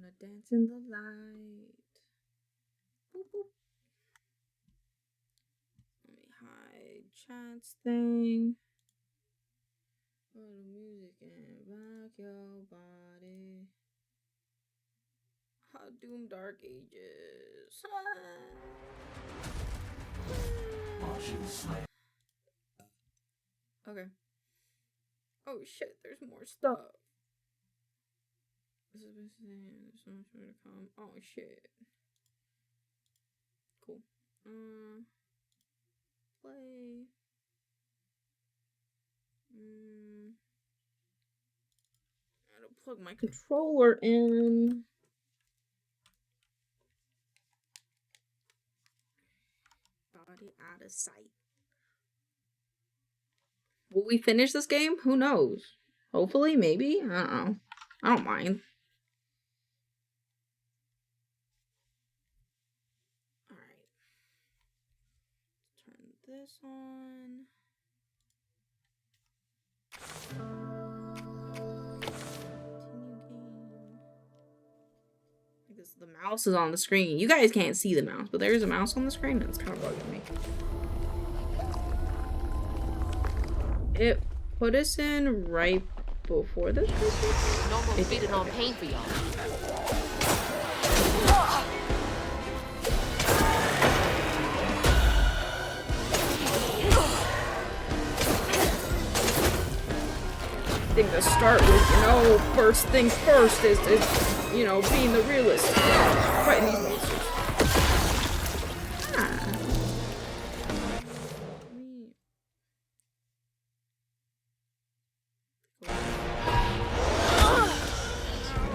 wanna dance in the light. Boop, boop. Let me hide chance thing. Put the music and rock your body. Doom Dark Ages. Okay. Oh shit, there's more stuff. This is there's so much more to come. Oh shit. Cool. Play. I gotta plug my controller in. Body out of sight. Will we finish this game? Who knows? Hopefully, maybe. I don't know. I don't mind. Alright. Turn this on. Because the mouse is on the screen. You guys can't see the mouse, but there's a mouse on the screen and it's kind of bugging me. It put us in right before this. No more feeding on pain for y'all. I think to start with, you know, first things first is you know, being the realist. Fighting these monsters.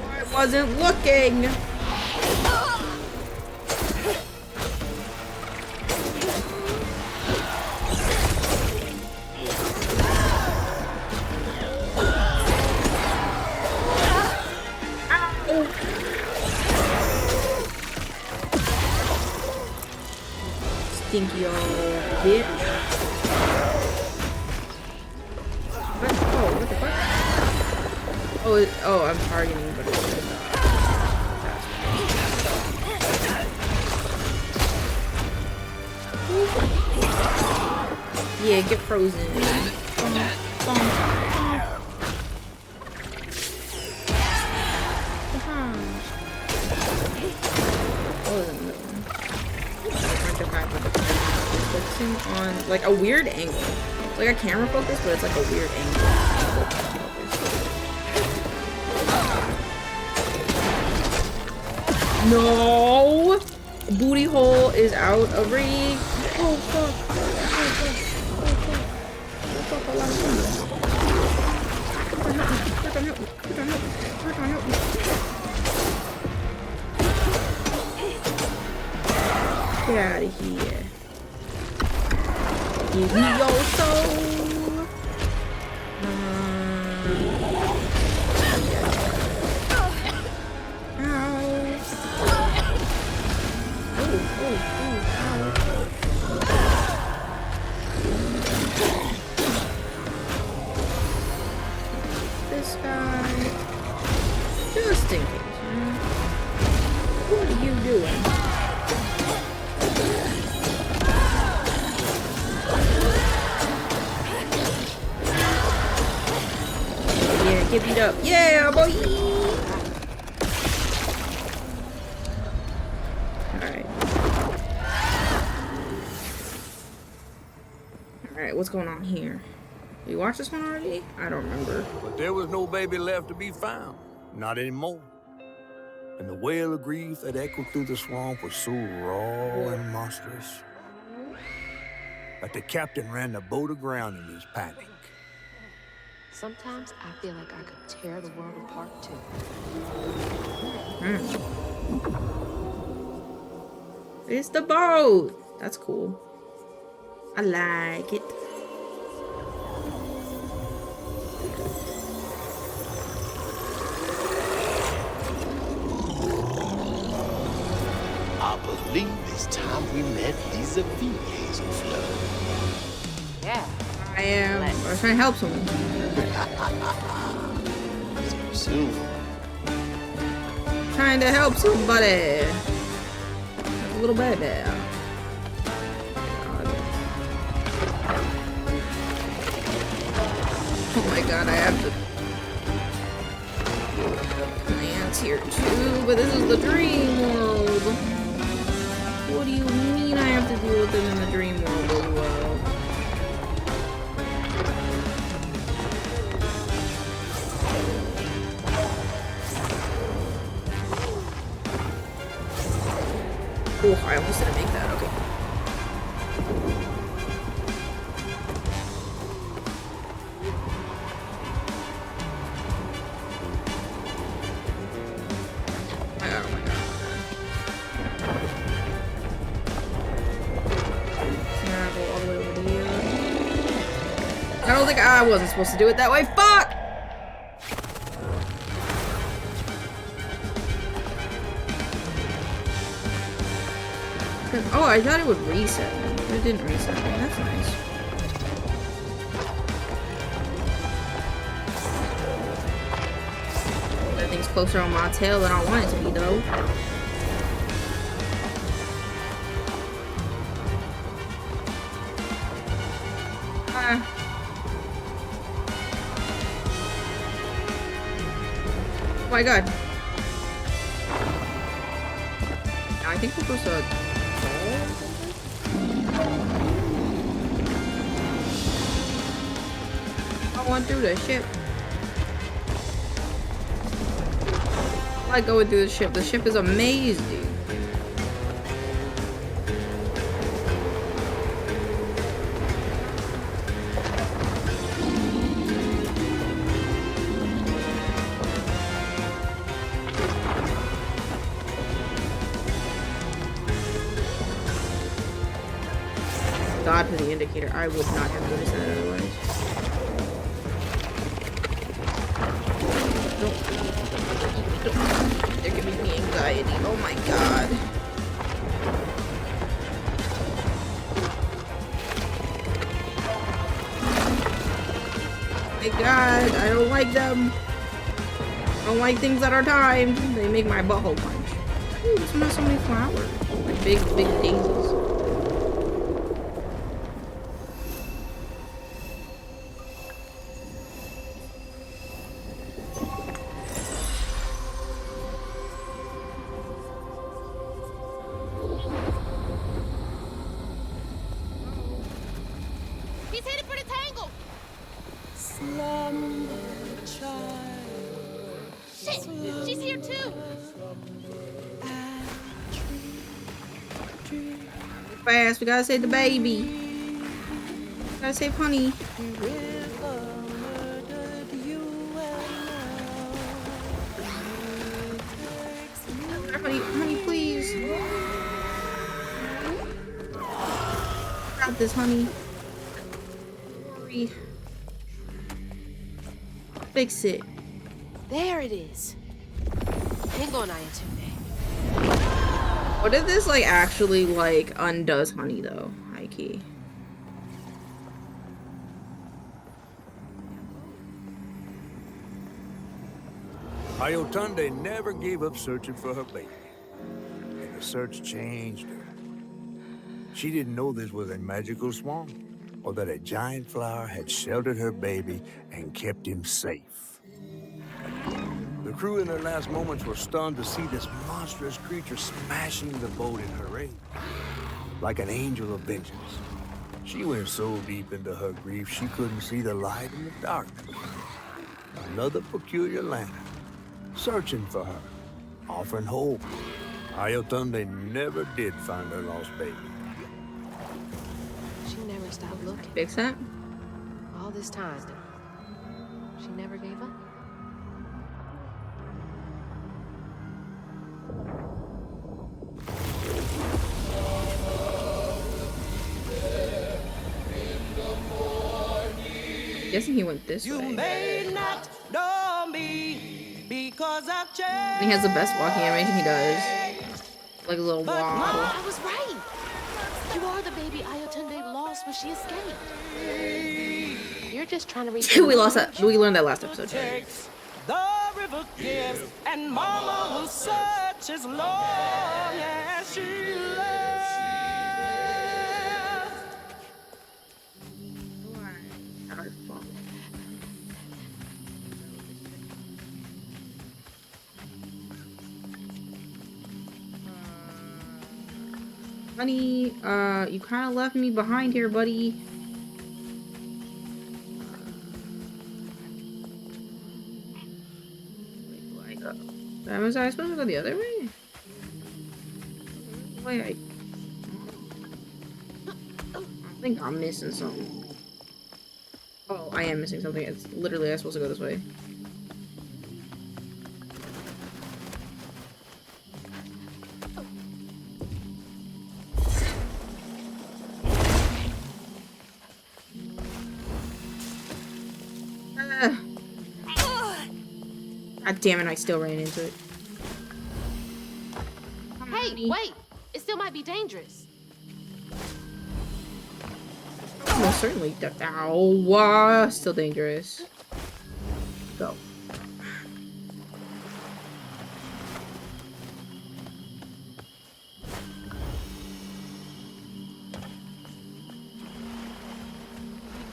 I wasn't looking. Stinky old bitch. What? Oh, what the fuck? Oh, I'm targeting, but it's yeah, get frozen. Focusing on like a weird angle. It's like a camera focus, but it's like a weird angle. No! Booty hole is out of reach. Oh fuck. Get out of here. Give me your soul. This guy. Just in case. What are you doing? Get beat up. Yeah, boy! Alright. Alright, what's going on here? You watched this one already? I don't remember. But there was no baby left to be found. Not anymore. And the wail of grief that echoed through the swamp was so raw and monstrous that the captain ran the boat aground in his panic. Sometimes I feel like I could tear the world apart too. It's the boat. That's cool. I like it. I believe it's time we met vis-a-vis Hazel Flood. Yeah. I was trying to help someone. So soon. Trying to help somebody. A little baby. Oh my god, I have to deal with the plants here too, but this is the dream world. What do you mean I have to deal with them in the dream world as well? Oh, I almost didn't make that. Okay. I don't think I wasn't supposed to do it that way. Fuck! Oh, I thought it would reset me. It didn't reset me. That's nice. That thing's closer on my tail than I want it to be, though. Oh my god. I think we're supposed to... I want through the ship. I like going through the ship. The ship is amazing. God for the indicator. I would not have noticed that otherwise. Don't. They're giving me anxiety. Oh my god. Oh my god, I don't like them. I don't like things that are timed. They make my butthole punch. Ooh, this one has so many flowers. Like big daisies. She's here too. Fast, we gotta save the baby. We gotta save honey. Honey, please. Got this, honey. Hurry. Fix it. There it is. Hang on, enshrined. What if this like actually like undoes honey though? High key. Enshrined never gave up searching for her baby. And the search changed her. She didn't know this was a magical swamp, or that a giant flower had sheltered her baby and kept him safe. The crew in their last moments were stunned to see this monstrous creature smashing the boat in her aid, like an angel of vengeance. She went so deep into her grief she couldn't see the light in the darkness. Another peculiar lantern, searching for her, offering hope. Enshrined never did find her lost baby. She never stopped looking. Fix that? All this time. She never gave up. Guessing he went this way. You may not know me because I've changed. And he has the best walking animation he does. Like a little But wobble. I was right. You are the baby Enshrined lost when she escaped. You're just trying to reach. We learned that last episode. The river gives and Mama will serve. much as long as she lasts. Honey, you kind of left me behind here, buddy. Wait, do I go? Was I supposed to go the other way? Wait, I think I'm missing something. Oh, I am missing something. It's literally I'm supposed to go this way. God damn it, I still ran into it. Hey, wait! It still might be dangerous. Most certainly. Ow, still dangerous. Go.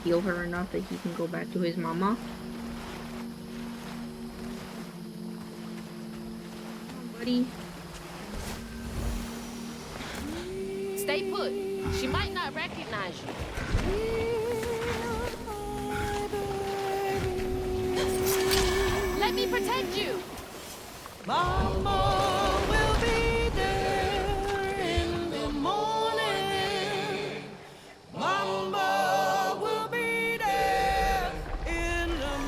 Heal her enough that he can go back to his mama. Buddy. Stay put. She might not recognize you. Let me protect you. Mama will be there in the morning. Mama will be there in the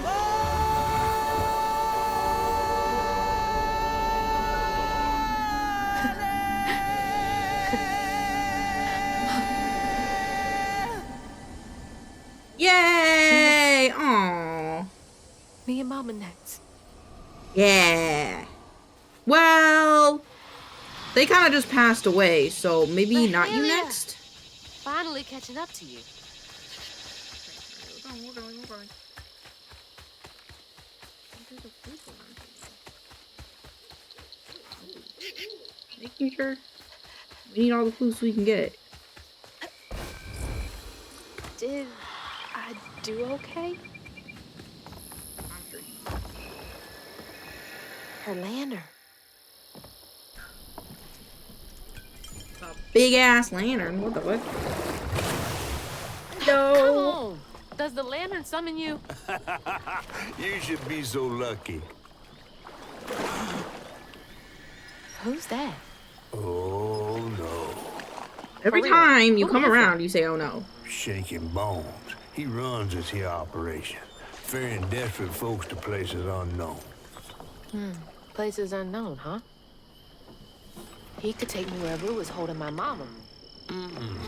Yay! Aww. Me and Mama next. Yeah. Well, they kind of just passed away, so maybe But not you hell yeah. next. Finally catching up to you. Making sure we need all the clues we can get. Did I do okay? Her lantern. A big ass lantern. What the fuck? Come No. on. Does the lantern summon you? You should be so lucky. Who's that? Oh, no. Every For real? time you Who come is around, you say, "Oh no." Shaking Bones. He runs this here operation, ferrying desperate folks to places unknown. Places unknown, huh? He could take me wherever it was holding my mama.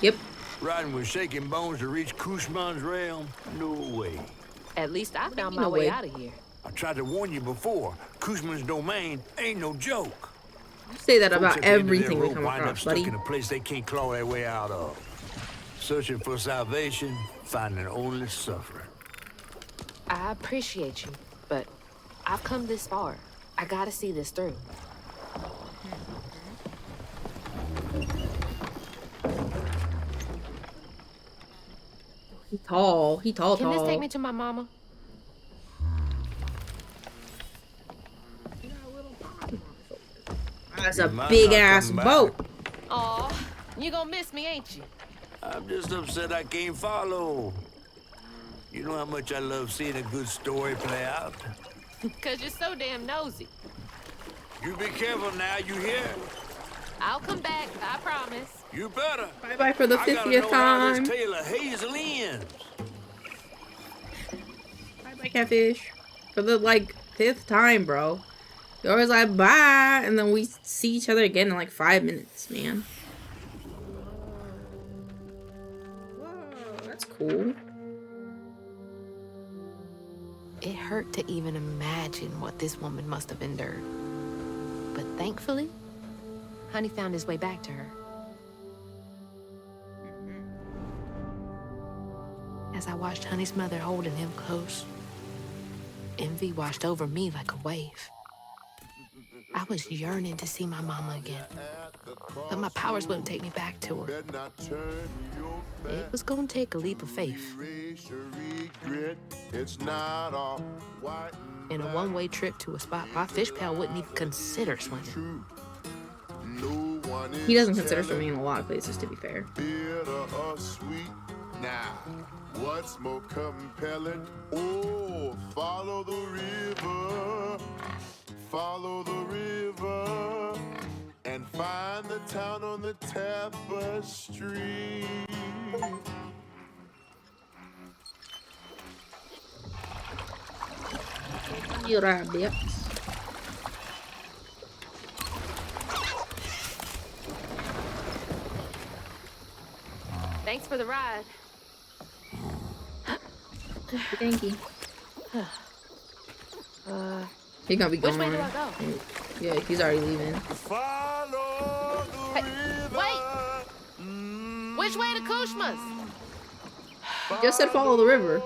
Yep. Riding with Shaking Bones to reach Kushman's realm? No way. At least I found my no way way? out of here. I tried to warn you before. Kushman's domain ain't no joke. You say that Folks about at the end of their everything we rope come wind up across, stuck buddy. in a place they can't claw their way out of. Searching for salvation, finding only suffering. I appreciate you, but I've come this far. I gotta see this through. He tall. He tall. Can this take me to my mama? That's a You might big not ass come back. boat. Aw, you gonna miss me, ain't you? I'm just upset I can't follow. You know how much I love seeing a good story play out? Cause you're so damn nosy. You be careful now, you hear? I'll come back, I promise. You better. Bye bye for the I gotta 50th know how time. this tale of Hazel ends. Bye bye, catfish. For the like 5th time, bro. You're always like bye, and then we see each other again in like 5 minutes, man. Whoa, that's cool. It hurt to even imagine what this woman must have endured. But thankfully, Honey found his way back to her. As I watched Honey's mother holding him close, envy washed over me like a wave. I was yearning to see my mama again, but my powers wouldn't take me back to her. It was gonna take a leap of faith. In a one-way trip to a spot my fish pal wouldn't even consider swimming. He doesn't consider swimming in a lot of places, to be fair. Now, what's more compelling? Oh, follow the river, and find the town on the tapestry. You rabbit. Thanks for the ride. Thank you. He's gonna be Which going. way do I go? Yeah, he's already leaving. Follow the river. Wait! Which way to Kushma's? He just said follow the river.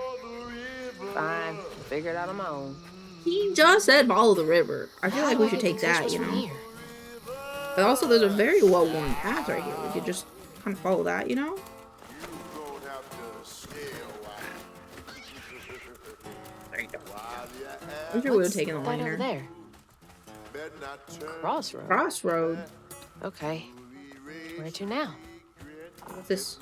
Fine, figure it out on my own. He just said follow the river. I feel like we should take that, you know. But also, there's a very well-worn path right here. We could just kind of follow that, you know. I'm sure we would have taken the That over liner. there. Crossroad. Crossroad. Okay. Where to now? What's this?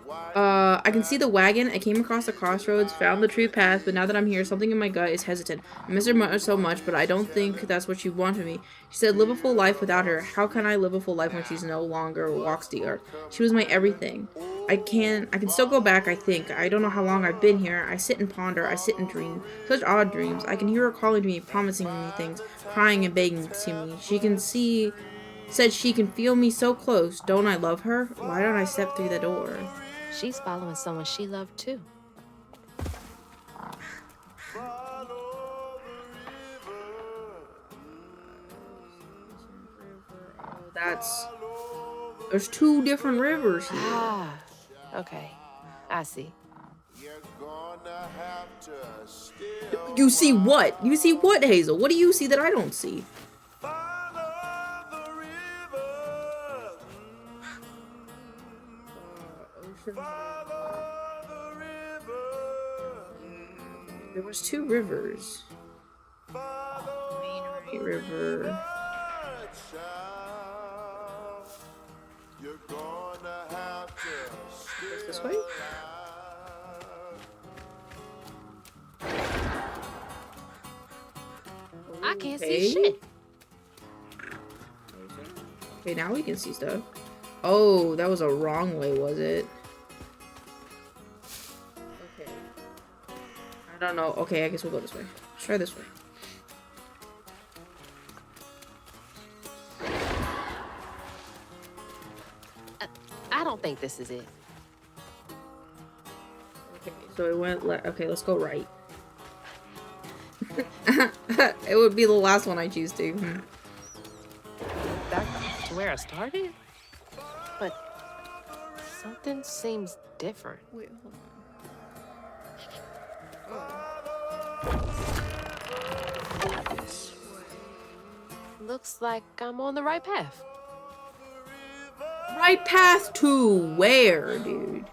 I can see the wagon. I came across the crossroads, found the true path, but now that I'm here, something in my gut is hesitant. I miss her so much, but I don't think that's what she wanted me. She said, live a full life without her. How can I live a full life when she's no longer walks the earth? She was my everything. I can still go back, I think. I don't know how long I've been here. I sit and ponder. I sit and dream. Such odd dreams. I can hear her calling to me, promising me things, crying and begging to me. Said she can feel me so close. Don't I love her? Why don't I step through the door? She's following someone she loved too. There's two different rivers here. Ah, okay. I see. You see what? You see what, Hazel? What do you see that I don't see? There was two rivers. Main River. This way? I can't see shit. Okay, now we can see stuff. Oh, that was a wrong way, was it? Okay. I don't know. Okay, I guess we'll go this way. Let's try this way. I don't think this is it. Okay, so it went left. Okay, let's go right. It would be the last one I choose to. Back to where I started? But something seems different. Wait, hold on. Looks like I'm on the right path. Right path to where, dude?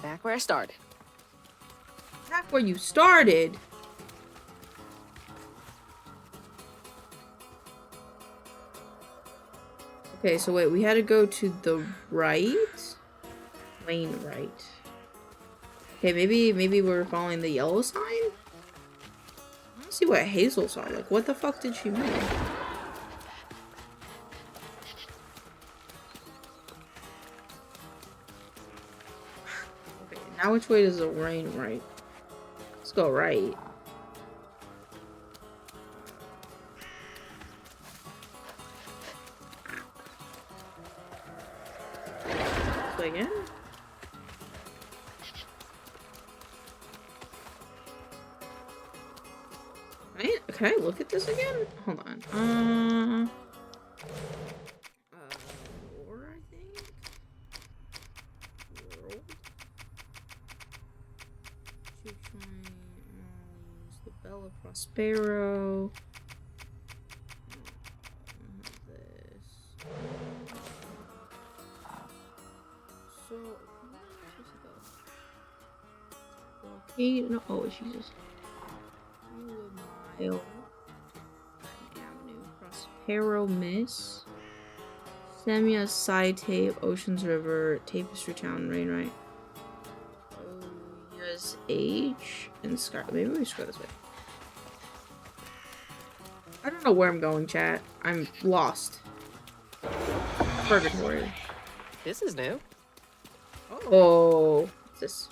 Back where I started. Back where you started? Okay, so wait, we had to go to the right? Lane right. Okay, maybe we're following the yellow sign? I want to see what Hazel saw. Like, what the fuck did she mean? Okay, now which way does the rain right? Let's go right. This way again? Can I look at this again? Hold on. Prospero. This. So, okay, no, oh, Jesus. Mile. Avenue. Prospero Miss. Samia Side Tape, Oceans River, Tapestry Town, Rainwright. USH and Scar. Maybe we should go this way. I don't know where I'm going, chat. I'm lost. Purgatory. This is new. Oh, what's this?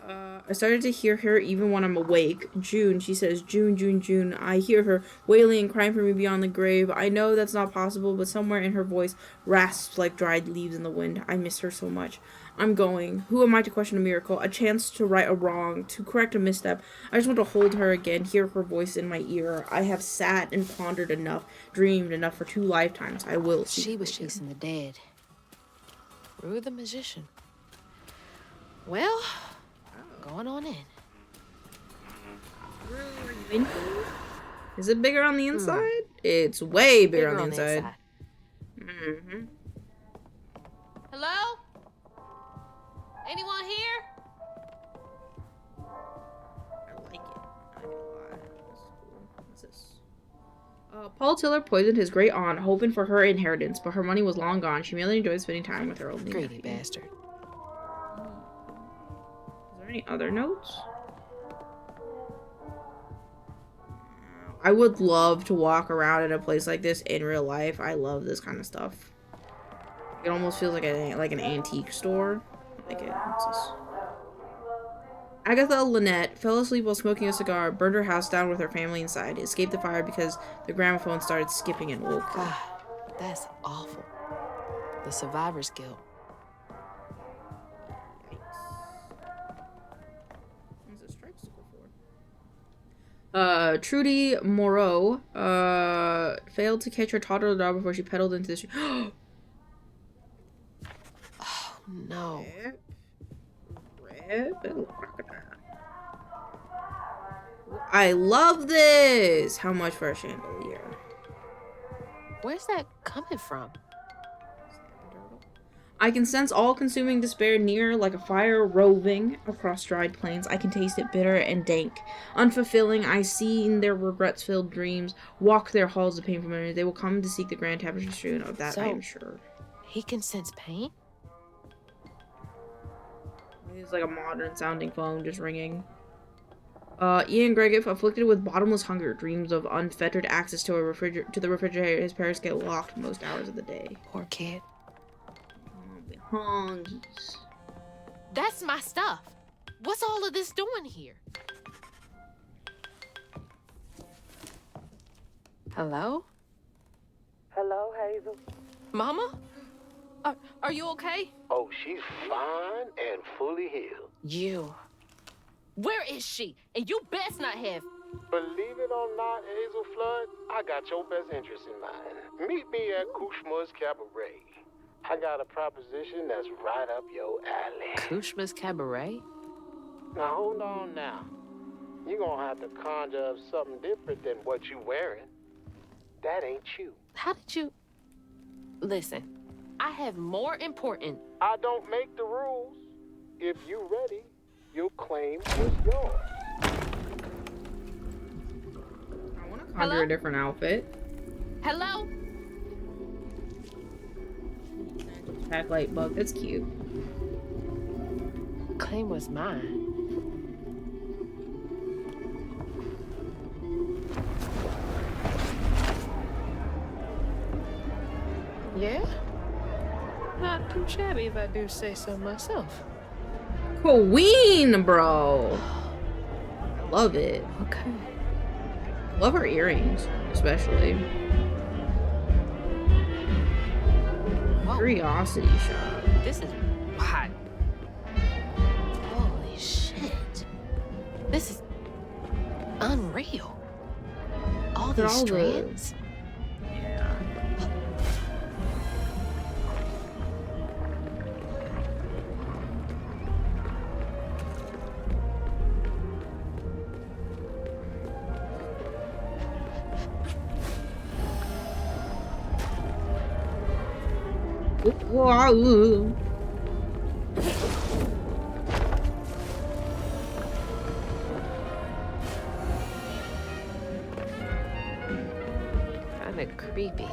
I started to hear her even when I'm awake. June, she says, June, June, June. I hear her wailing and crying for me beyond the grave. I know that's not possible, but somewhere in her voice rasps like dried leaves in the wind. I miss her so much. I'm going. Who am I to question a miracle? A chance to right a wrong, to correct a misstep. I just want to hold her again, hear her voice in my ear. I have sat and pondered enough, dreamed enough for 2 lifetimes. I will see. She was chasing the dead. Rue the magician. Well, going on in. Is it bigger on the inside? It's way bigger on the inside. Mm-hmm. Hello? Anyone here? I like it. I like it a lot. What's this? Paul Tiller poisoned his great aunt, hoping for her inheritance, but her money was long gone. She merely enjoyed spending time with her only Greedy nephew. bastard. Is there any other notes? I would love to walk around in a place like this in real life. I love this kind of stuff. It almost feels like an antique store. I like it. What's this? Agatha Lynette fell asleep while smoking a cigar, burned her house down with her family inside, escaped the fire because the gramophone started skipping and woke her. God, that's awful. The survivor's guilt. What's this stripe sticker for? Trudy Moreau, failed to catch her toddler dog before she pedaled into the street. Oh, no. I love this! How much for a chandelier? Where's that coming from? I can sense all-consuming despair near like a fire roving across dried plains. I can taste it bitter and dank. Unfulfilling, I see in their regrets-filled dreams, walk their halls of painful memories. They will come to seek the grand tapestry strewn. Of that I am sure. He can sense pain? It's like a modern-sounding phone just ringing. Ian Gregiff, afflicted with bottomless hunger, dreams of unfettered access to the refrigerator. His parents get locked most hours of the day. Poor kid. Hungies. That's my stuff. What's all of this doing here? Hello? Hello, Hazel. Mama? Are you okay? Oh, she's fine and fully healed. You. Where is she? And you best not have. Believe it or not, Hazel Flood, I got your best interest in mind. Meet me at Kushma's Cabaret. I got a proposition that's right up your alley. Kushma's Cabaret? Now, hold on now. You're gonna have to conjure up something different than what you wearing. That ain't you. How did you... Listen, I have more important... I don't make the rules. If you ready, you'll claim what's yours. I want to conjure a different outfit. Hello? Backlight bug. That's cute. Claim was mine. Yeah? Not too shabby if I do say so myself. Queen, bro. I love it. Okay. Love her earrings, especially. Curiosity shop. This is wild. Holy shit. This is unreal. All these strands. Yeah. Wow. Kinda creepy.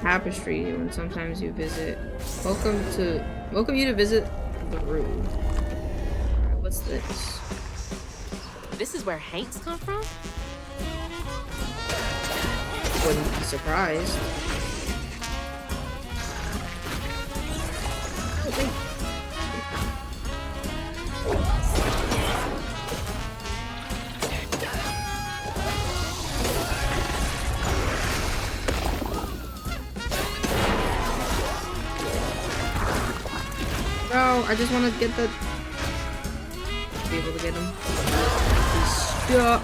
Tapestry when sometimes you visit. Welcome you to visit the room. Alright, what's this? This is where Hanks come from? Wouldn't be surprised. No, I just want to get the... be able to get him. He's stuck.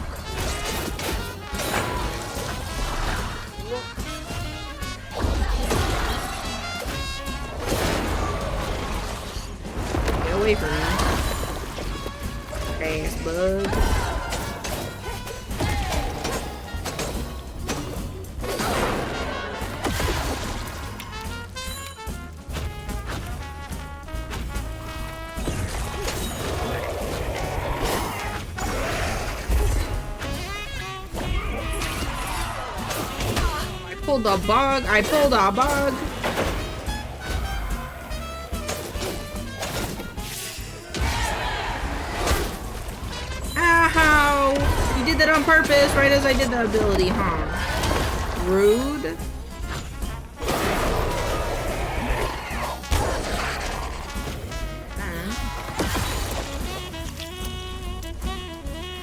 Get away from me. Ass bug. Pulled a bug. I pulled a bug. Ow! You did that on purpose, right as I did the ability, huh? Rude.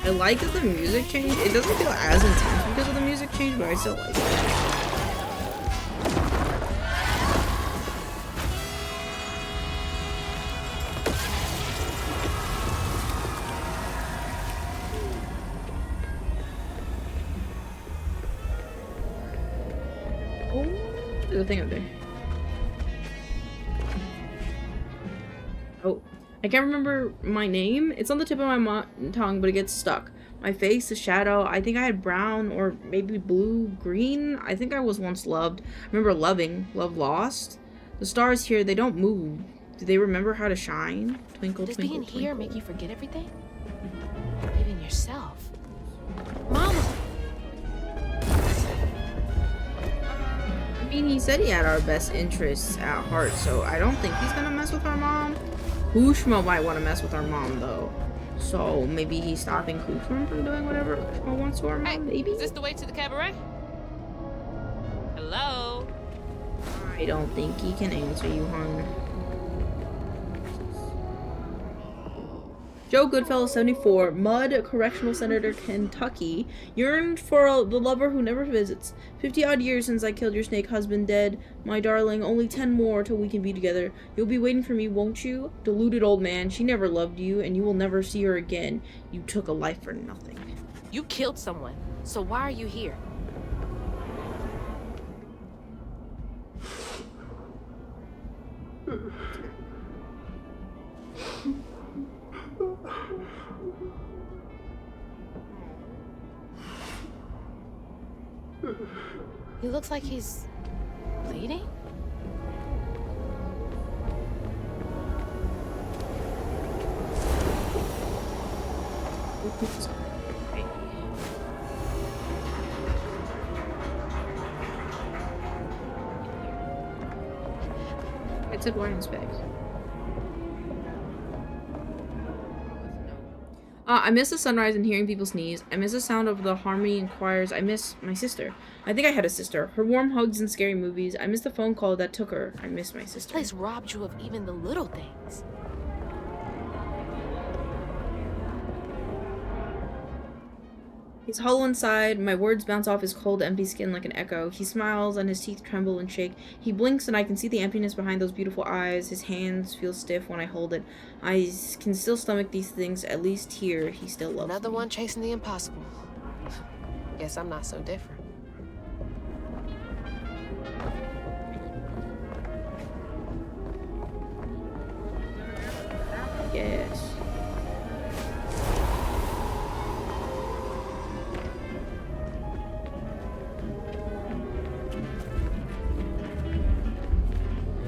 I like that the music changed. It doesn't feel as intense because of the music change, but I still like it. There's a thing up there. Oh, I can't remember my name. It's on the tip of my tongue, but it gets stuck. My face, the shadow. I think I had brown or maybe blue, green. I think I was once loved. I remember loving. Love lost. The stars here, they don't move. Do they remember how to shine? Twinkle, Does twinkle, being twinkle. here make you forget everything? Even yourself? Mama! I mean, he said he had our best interests at heart, so I don't think he's gonna mess with our mom. Kushma might want to mess with our mom, though. So maybe he's stopping Kushma from doing whatever Kushma wants to our mom, maybe? Is this the way to the cabaret? Hello? I don't think he can answer you, hon. Joe Goodfellow, 74, Mud, Correctional Senator, Kentucky, yearned for the lover who never visits. 50-odd years since I killed your snake husband dead. My darling, only 10 more till we can be together. You'll be waiting for me, won't you? Deluded old man, she never loved you, and you will never see her again. You took a life for nothing. You killed someone, so why are you here? He looks like he's bleeding? It's a wearing specs. I miss the sunrise and hearing people sneeze. I miss the sound of the harmony and choirs. I miss my sister. I think I had a sister. Her warm hugs and scary movies. I miss the phone call that took her. I miss my This sister. place robbed you of even the little things. He's hollow inside. My words bounce off his cold, empty skin like an echo. He smiles and his teeth tremble and shake. He blinks and I can see the emptiness behind those beautiful eyes. His hands feel stiff when I hold it. I can still stomach these things. At least here, he still loves Another me. one chasing the impossible. Guess I'm not so different. Yes.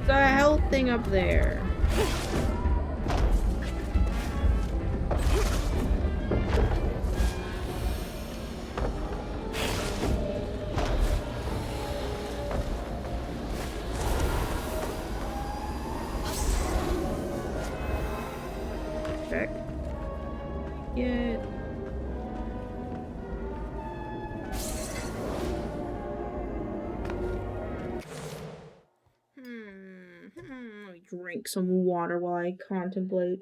The health thing up there. Check. Get. Let me drink some water while I contemplate.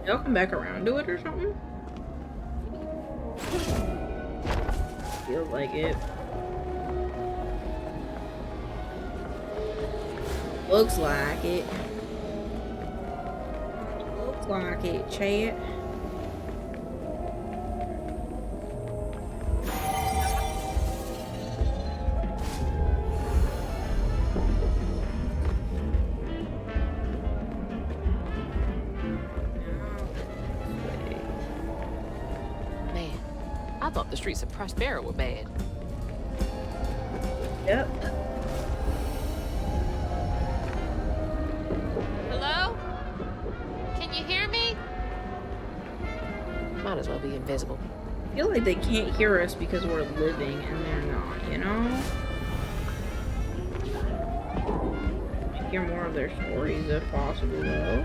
I'll come back around to it or something. Feels like it. Looks like it. Looks like it, chat. Man, I thought the streets of Prospera were bad. Yep. Hello? Can you hear me? Might as well be invisible. I feel like they can't hear us because we're living and they're not, you know? Hear more of their stories if possible, though.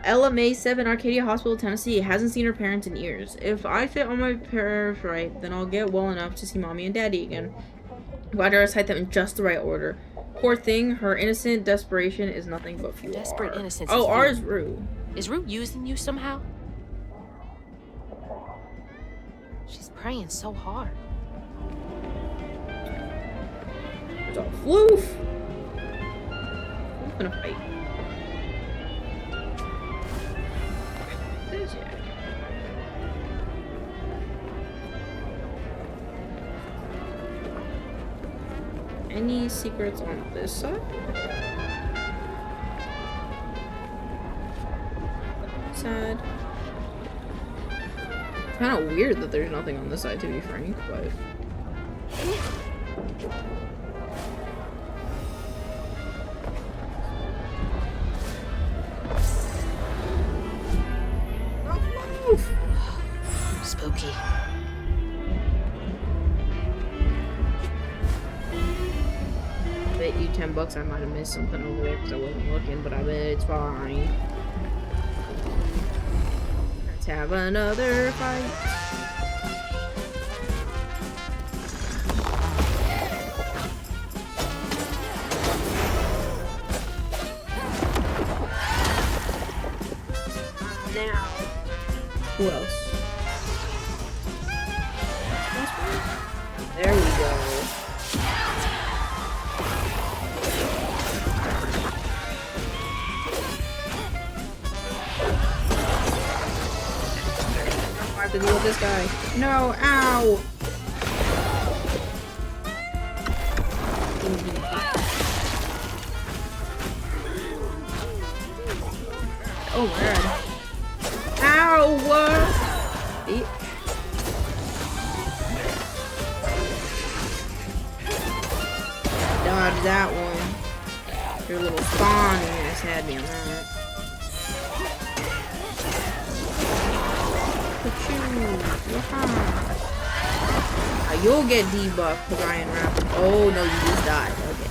LMA 7, Arcadia Hospital, Tennessee. Hasn't seen her parents in years. If I fit on my parents right, then I'll get well enough to see mommy and daddy again. Why do I recite them in just the right order? Poor thing, her innocent desperation is nothing but fuel. Desperate innocence. Oh, is R is Rue. Is Rue using you somehow? She's praying so hard. There's a floof. Who's gonna fight? This yeah. Any secrets on this side? Side. Kind of weird that there's nothing on this side, to be frank, but. Spooky. I bet you $10 I might have missed something over there because I wasn't looking, but I bet it's fine. Let's have another fight. Now, who else? There we go. I have to deal with this guy. No, ow! Oh my god. Ow! What? Dodge that one. Your little spawn ass had me on that. You'll get debuffed because I am rapping. Oh no, you just died. Okay.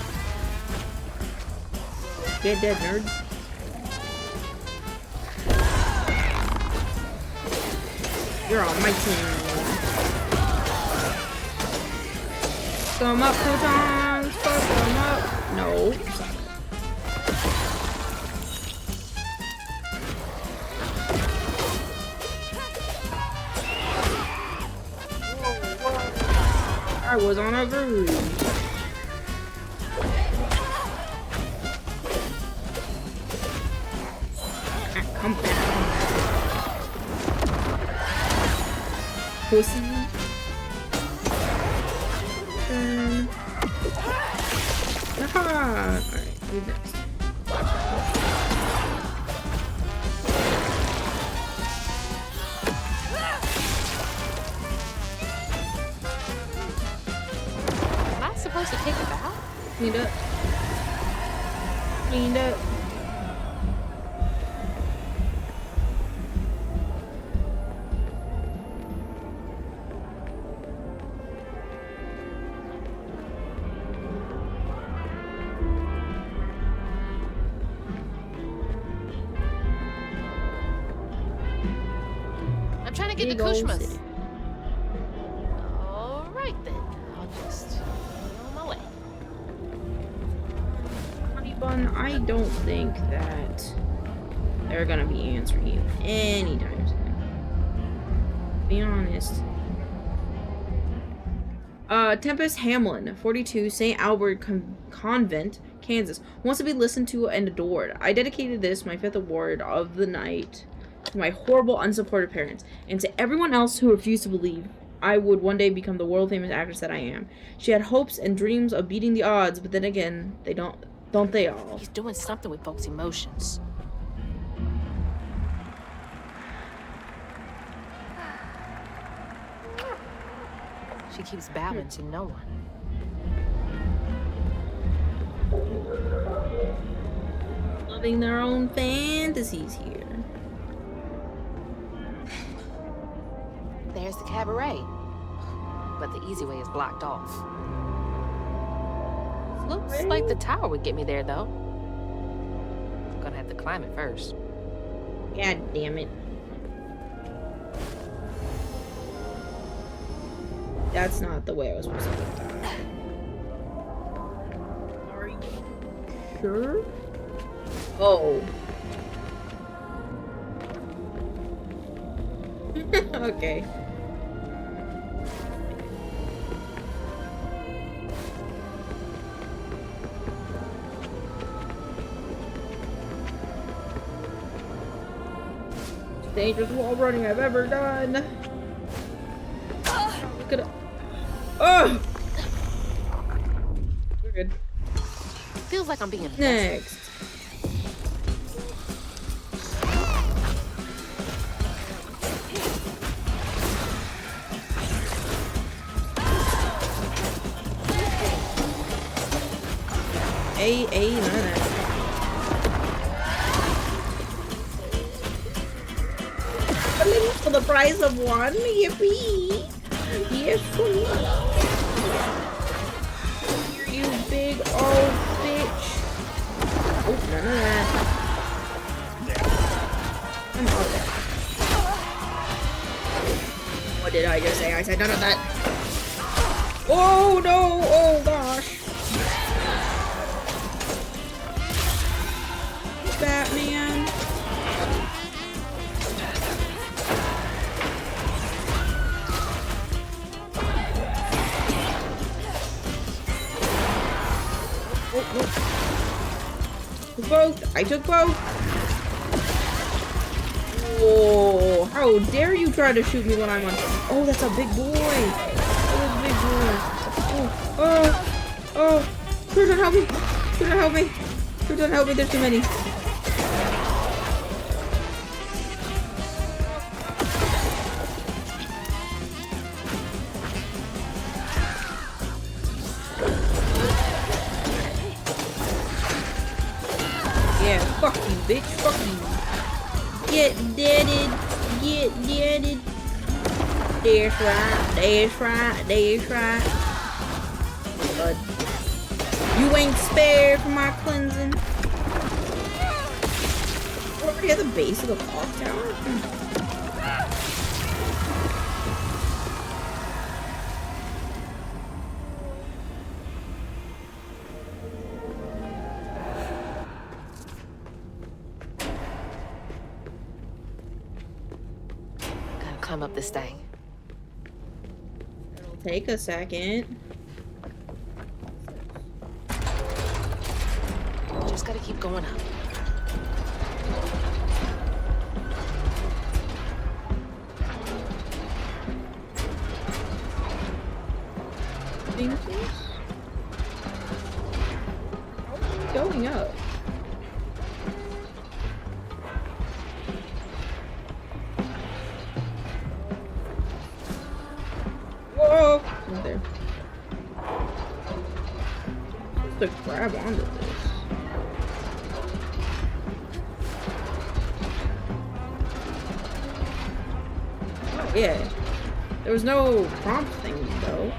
Get dead, nerd. You're on my team. Fuck them up, protons. Fuck them up. No. I was on a groove. Come back. Pussy. Aha! Alright, who's next? Cleaned up. Cleaned up. I'm trying to get Big to old Kushma's. city. All right then. I'll just be on my way. Honey bun, I don't think that they're gonna be answering you anytime soon. Be honest. Tempest Hamlin, 42, St. Albert Convent, Kansas, wants to be listened to and adored. I dedicated this, my 5th award of the night, to my horrible, unsupported parents, and to everyone else who refused to believe I would one day become the world-famous actress that I am. She had hopes and dreams of beating the odds, but then again, they don't they all? He's doing something with folks' emotions. She keeps bowing to no one. Loving their own fantasies here. There's the cabaret. But the easy way is blocked off. Looks like the tower would get me there, though. Gonna have to climb it first. God damn it. That's not the way I was supposed to do that. Are you sure? Oh. Okay. Dangerous wall running I've ever done. Look at it. Oh! We're good. Feels like I'm being Next. None of that. For the price of one, yippee! Yes, please. You big old bitch. Oh, none of that. I'm out there. What did I just say? I said none of that. Oh no! Oh gosh. Batman. Both. I took both. Oh, how dare you try to shoot me when I'm on. Oh, that's a big boy. Oh, that's a big boy. Oh, oh, Crew, don't help me. Crew, don't help me. Crew, don't help me. There's too many. Yeah, fuck you, bitch. Fuck you. Get deaded. Get deaded. That's right. That's right. That's right. You ain't spared for my cleansing. We're already at the base of the clock tower. Climb up this thing. It'll take a second. Just gotta keep going up. Going up. Whoa! Not there. Just a grab onto this. Oh, yeah. There was no prompt thing, though.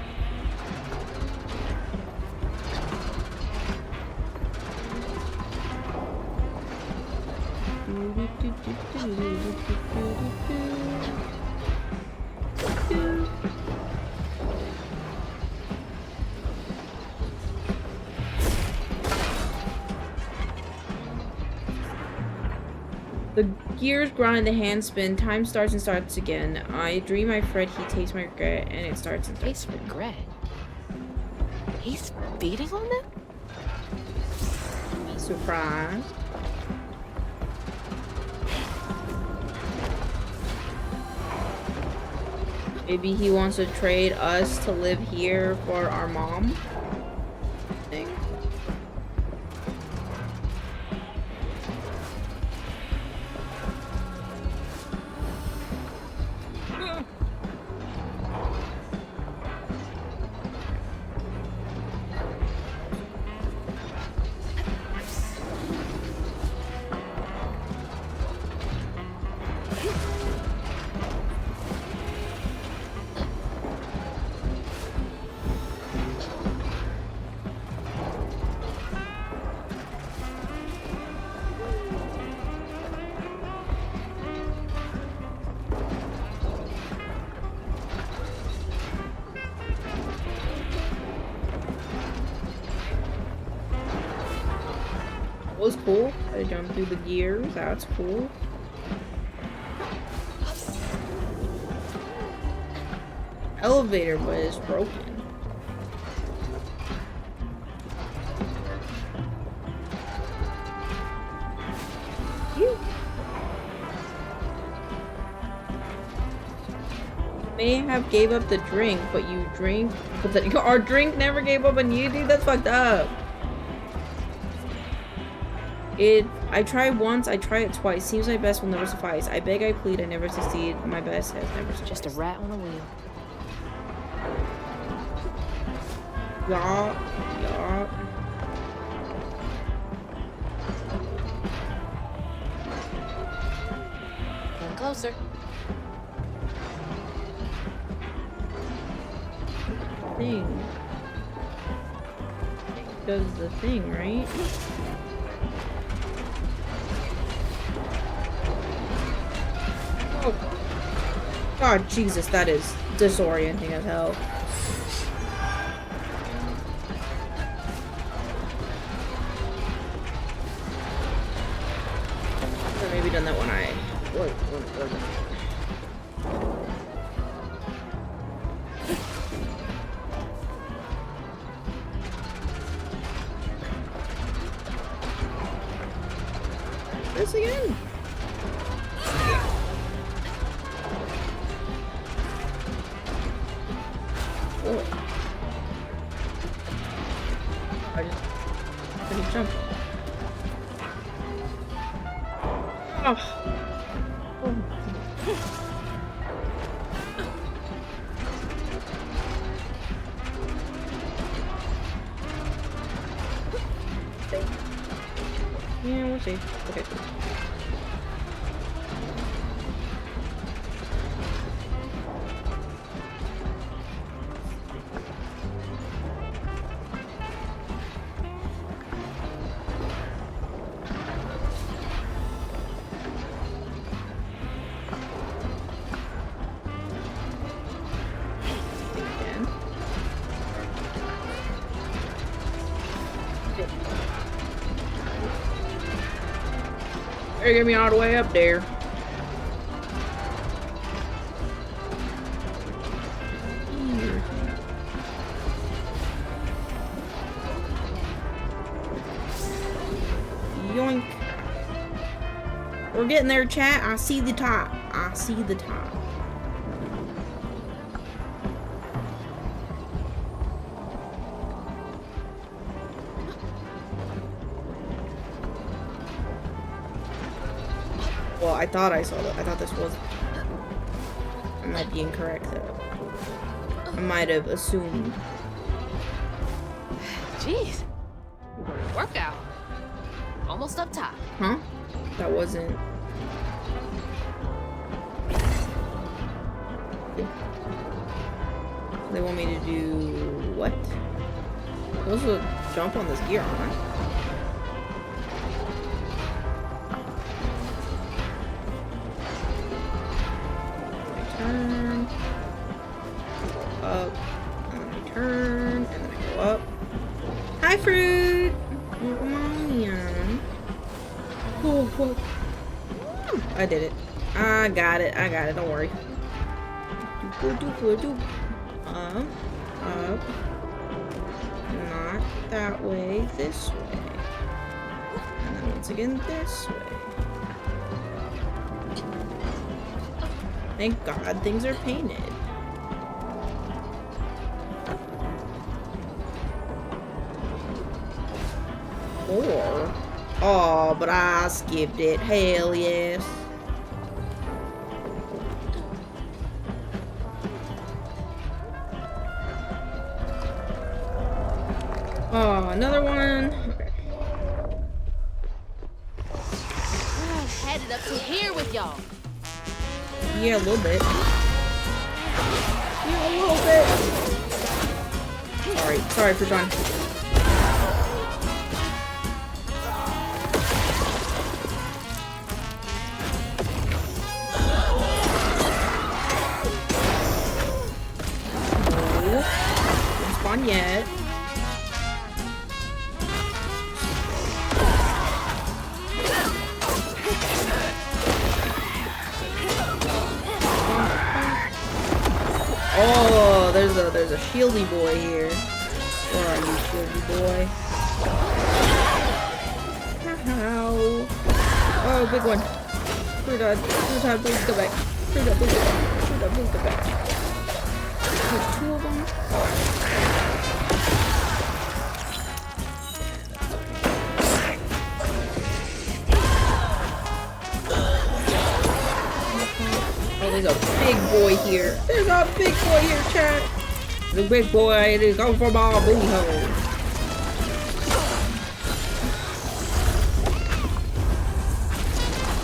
The gears grind, the hands spin, time starts and starts again. I dream, I fret, he tastes my regret, and it starts and starts. Tastes regret. He's feeding on them? Surprise. Maybe he wants to trade us to live here for our mom thing. Was cool. I jumped through the gears. That's cool. Elevator was broken. You may have gave up the drink, but you drink. But our drink never gave up on you, dude. That's fucked up. I tried once, I tried it twice. Seems my best will never suffice. I beg, I plead, I never succeed. My best has never sufficed. Just a rat on a wheel. Yeah. Come closer. Thing. Does the thing, right? Oh. God, Jesus, that is disorienting as hell. Or maybe done that when I... This again? Oh. I just jumped. Oh. Yeah, we'll see. Okay. Better get me all the way up there. Yoink. We're getting there, chat. I see the top. I see the top. Well, I thought I saw that. I thought this was... I might be incorrect, though. I might have assumed. Jeez. Workout. Almost up top. Huh? That wasn't. They want me to do what? I'm supposed to jump on this gear, aren't I? Turn. Up. And then I turn. And then I go up. Hi, fruit! Come on. Oh, what? I did it. I got it. Don't worry. Up. Not that way. This way. And then once again, this way. Thank God things are painted. Or, oh, but I skipped it. Hell yes. Oh, another one. Okay. Headed up to here with y'all. Yeah, a little bit. Yeah, a little bit. Sorry for John. Don't spawn yet. Oh, there's a shieldy boy here. Where are you, shieldy boy? Ow. Oh, big one. Fruit, please go back. Fruit, please go back. There's two of them. Oh, there's a big boy here. There's a big boy here, chat. The big boy is going for my booty hole.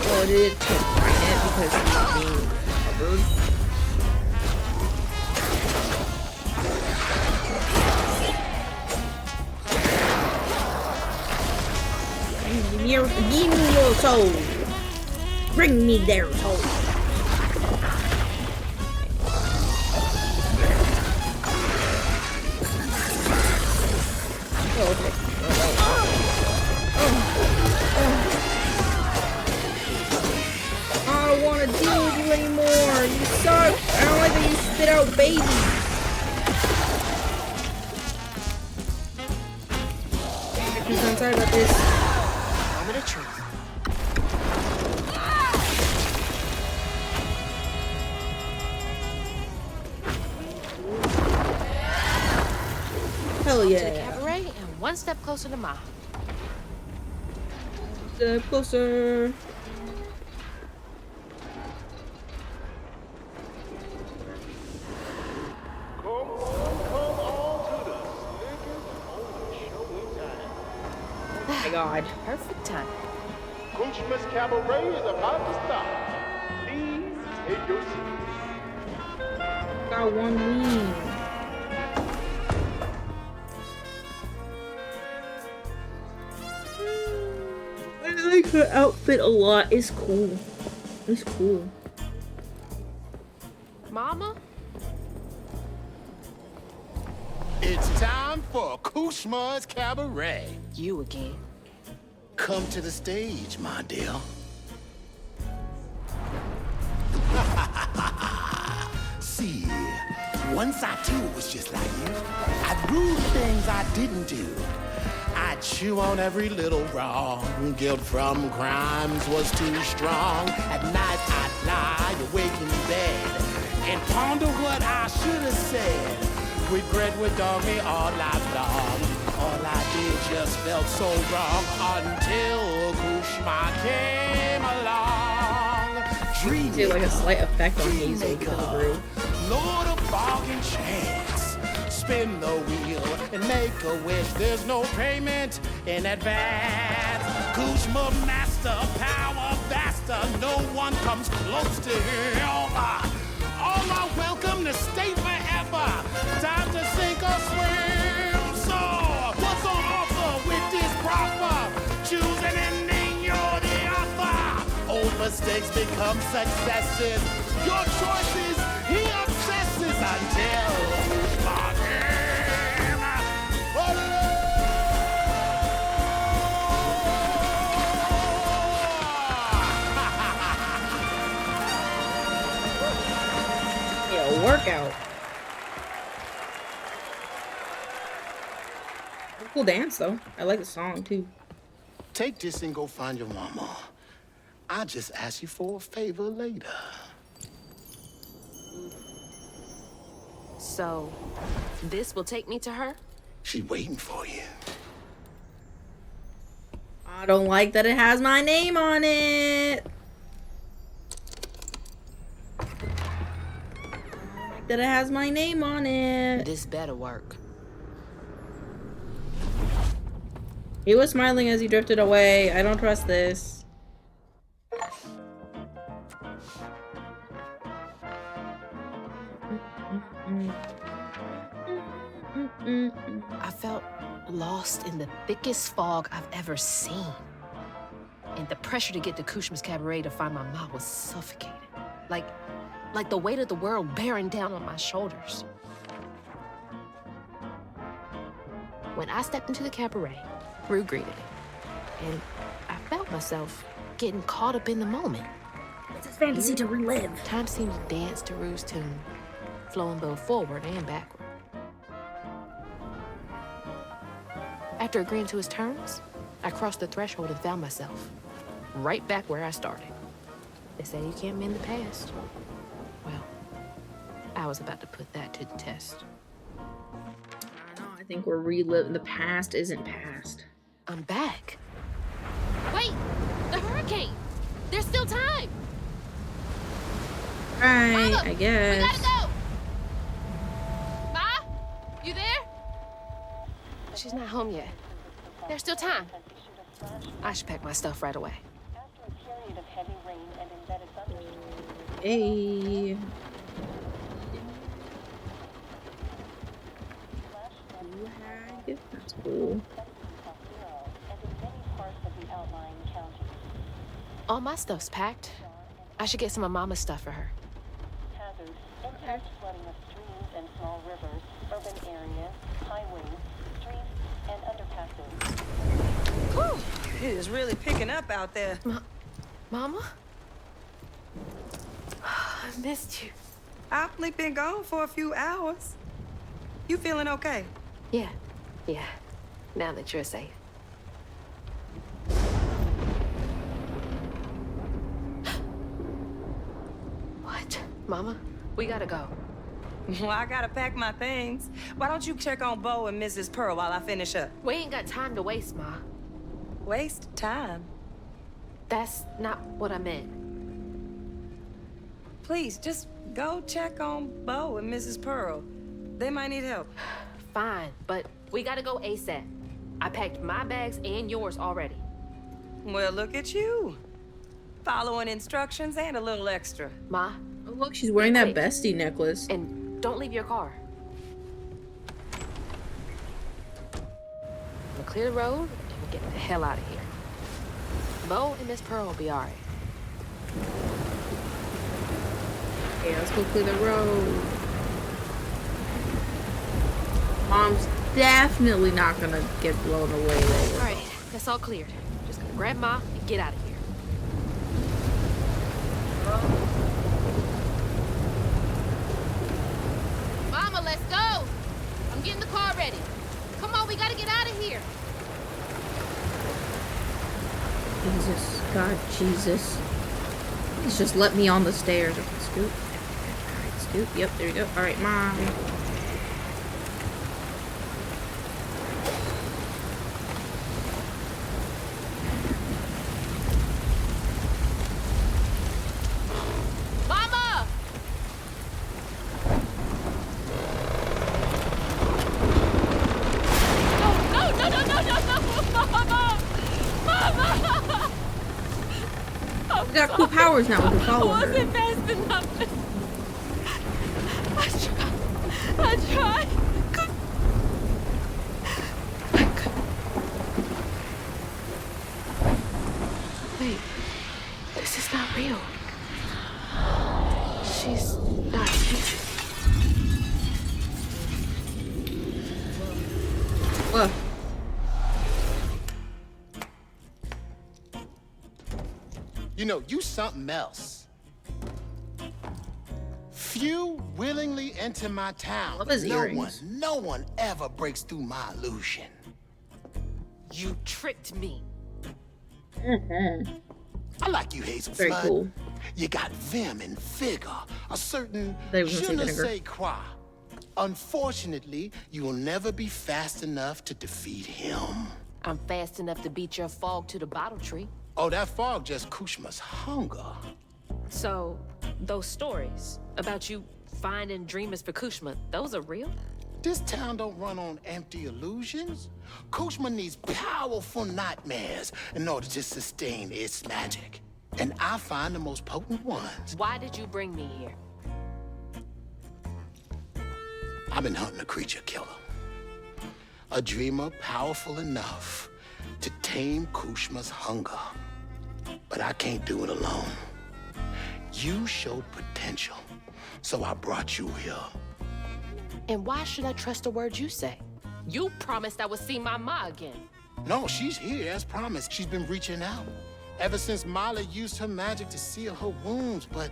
Oh, it is find it because he's being covered. Give me your soul. Bring me their soul. Oh, okay. I don't want to deal with you anymore. You suck. I don't like that you spit out babies. I'm sorry about this. Moment of truth. Hell To the yeah. cabaret and one step closer to Ma. Step closer. Come on to the slickest on the show in town. Oh my God. Perfect time. Kushma's Cabaret is about to start. Please take your seat. Got one wing. I like her outfit a lot. It's cool. It's cool. Mama? It's time for Kushma's Cabaret. You again. Come to the stage, my dear. See, once I too was just like you. I'd rule things I didn't do. I'd chew on every little wrong. Guilt from crimes was too strong. At night I'd lie awake in bed and ponder what I should have said. Regret would dog me all life long. All I did just felt so wrong until Kushma came along. Dream Like a slight effect on Hazel because of Rue. Lord of bargain chance. spin the wheel and make a wish. There's no payment in advance. Kushma master, power vaster, no one comes close to him. All are welcome to stay forever. Time to sink or swim. So, what's on offer with this proffer? Choose an ending, you're the author. Old mistakes become successes. Your choices, he obsesses until fuck him. Yeah, workout. Cool dance though. I like the song too. Take this and go find your mama. I'll just ask you for a favor later. So, this will take me to her? She waiting for you. I don't like that it has my name on it. I don't like that it has my name on it. This better work. He was smiling as he drifted away. I don't trust this. I felt lost in the thickest fog I've ever seen. And the pressure to get to Kushma's cabaret to find my mom was suffocating. Like the weight of the world bearing down on my shoulders. When I stepped into the cabaret, Rue greeted it. And I felt myself getting caught up in the moment. It's a fantasy to relive. Time seemed to dance to Rue's tune, flowing both forward and backward. After agreeing to his terms, I crossed the threshold and found myself right back where I started. They say you can't mend the past. Well, I was about to put that to the test. I know, I think we're reliving. The past isn't past. I'm back. Wait! The hurricane! There's still time! Right, Mama, I guess. We gotta go! Ma? You there? She's not home yet. There's still time. I should pack my stuff right away. Hey. That's cool. All my stuff's packed. I should get some of Mama's stuff for her. Hazards, impact flooding of streams and small rivers, urban areas, highways, streets, and underpasses. Whew, it is really picking up out there. Mama? I missed you. I've only been gone for a few hours. You feeling okay? Yeah. Now that you're safe. What? Mama? We gotta go. Well, I gotta pack my things. Why don't you check on Bo and Mrs. Pearl while I finish up? We ain't got time to waste, Ma. Waste time. That's not what I meant. Please, just go check on Bo and Mrs. Pearl. They might need help. Fine, but we gotta go ASAP. I packed my bags and yours already. Well, look at you. Following instructions and a little extra. Ma, Oh, look, she's wearing that bestie necklace. and don't leave your car. We'll clear the road and we'll get the hell out of here. Bo and Miss Pearl will be all right. Okay, let's go clear the road. Mom's definitely not gonna get blown away later. All right, that's all cleared. Just gonna grab Ma and get out of here. Mama, let's go. I'm getting the car ready. Come on, we gotta get out of here. Jesus, God, Jesus. Please just let me on the stairs. Okay, scoot. Alright, scoot. Yep, there we go. Alright, Mom. Mama! We got cool powers now. We can follow her. wasn't fast enough. I tried. Wait, this is not real. She's not here. What? You know, you something else. Few willingly enter my town. Love his earrings. No one ever breaks through my illusion. You tricked me. I like you, Hazel Very Flood. cool. You got vim and vigor, a certain They was je gonna ne say vinegar. sais quoi. Unfortunately, you will never be fast enough to defeat him. I'm fast enough to beat your fog to the bottle tree. Oh, that fog just Kushma's hunger. So, those stories about you finding dreamers for Kushma, those are real? This town don't run on empty illusions. Kushma needs powerful nightmares in order to sustain its magic. And I find the most potent ones. Why did you bring me here? I've been hunting a creature killer. A dreamer powerful enough to tame Kushma's hunger. But I can't do it alone. You showed potential, so I brought you here. And why should I trust the words you say? You promised I would see my Ma again. No, she's here as promised. She's been reaching out. Ever since Mala used her magic to seal her wounds, but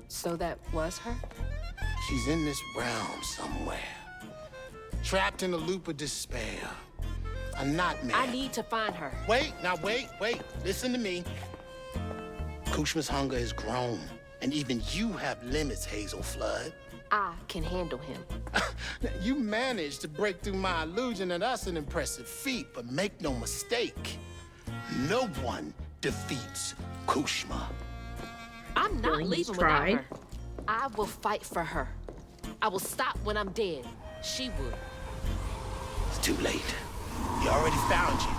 So that was her? she's in this realm somewhere. Trapped in a loop of despair. A nightmare. I need to find her. Wait. Listen to me. Kushma's hunger is grown. And even you have limits, Hazel Flood. I can handle him. You managed to break through my illusion, and that's an impressive feat, but make no mistake, no one defeats Kushma. I'm not Well, leaving tried. without her. I will fight for her. I will stop when I'm dead. She would. It's too late. He already found you.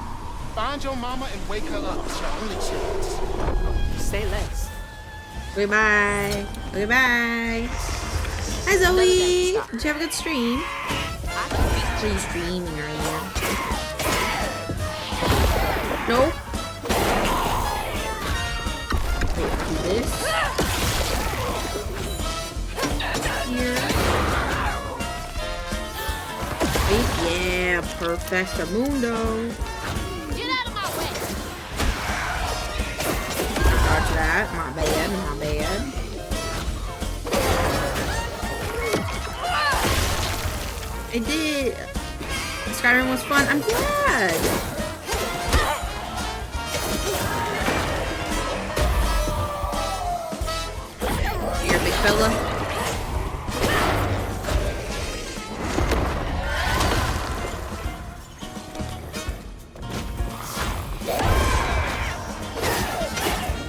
Find your mama and wake her up. It's your only chance. Say less. Goodbye. Goodbye. Hi, Zoe. Did you have a good stream? I can beat Were you streaming earlier? Nope. Wait, do this. Here. Wait, yeah, perfecto mundo. Get out of my way! Dodge that. My bad, my bad. I did. Skyrim was fun. I'm glad. Here, big fella.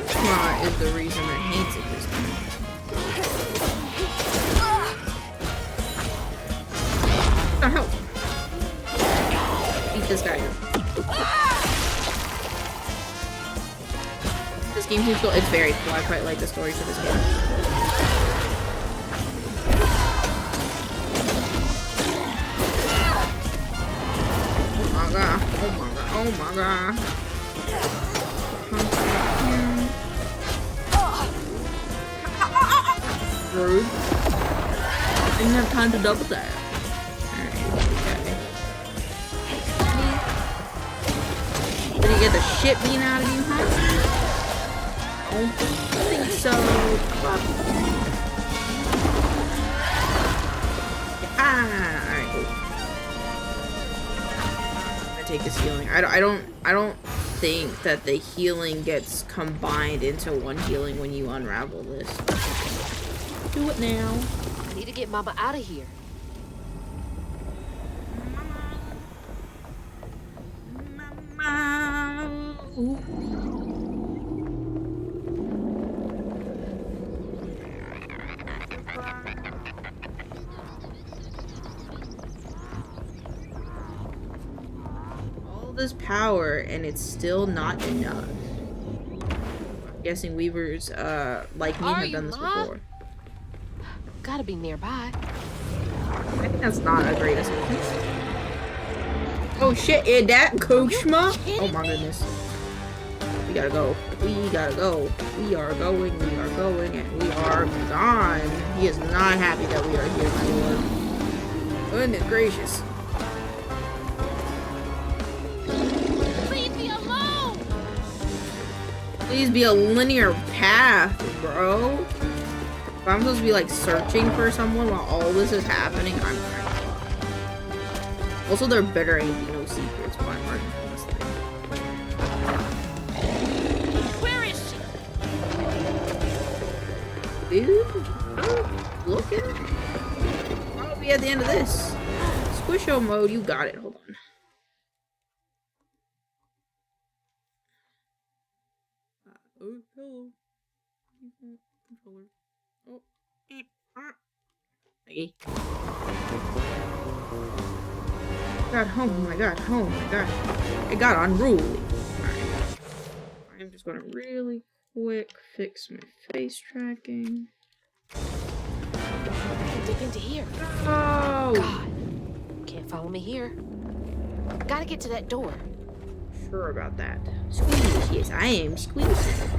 Smart is the reason I hate it this time. Oh, help. Beat this guy. This game seems cool. It's very cool. I quite like the story to this game. Oh my god. Oh my god. Oh my god. Rude. I didn't have time to double tap. Did he get the shit bean out of you, huh? I don't think so. Alright, cool. I'm gonna take his healing. I don't think that the healing gets combined into one healing when you unravel this. Do it now. I need to get Mama out of here. All this power and it's still not enough. Guessing weavers like me have done this before. Gotta be nearby. I think that's not a great assumption. Oh shit, is that Kushma? Oh my goodness. We gotta go. We gotta go. We are going, and we are gone. He is not happy that we are here, my lord. Goodness gracious. Leave me alone! Please be a linear path, bro. If I'm supposed to be like searching for someone while all this is happening, I'm kind of fucked. Also, there better ain't be no secrets while I'm working on this thing. Where is she? Dude, looking. I'll be at the end of this. Squisho mode, you got it. Hold on. Oh, hello. Controller. Oh. Hey. God, oh my god, oh my god. It got unruly. Alright. I'm just gonna really quick fix my face tracking. Dip into here. Oh! God. Can't follow me here. Gotta get to that door. Sure about that. Squeeze, yes, I am squeezing.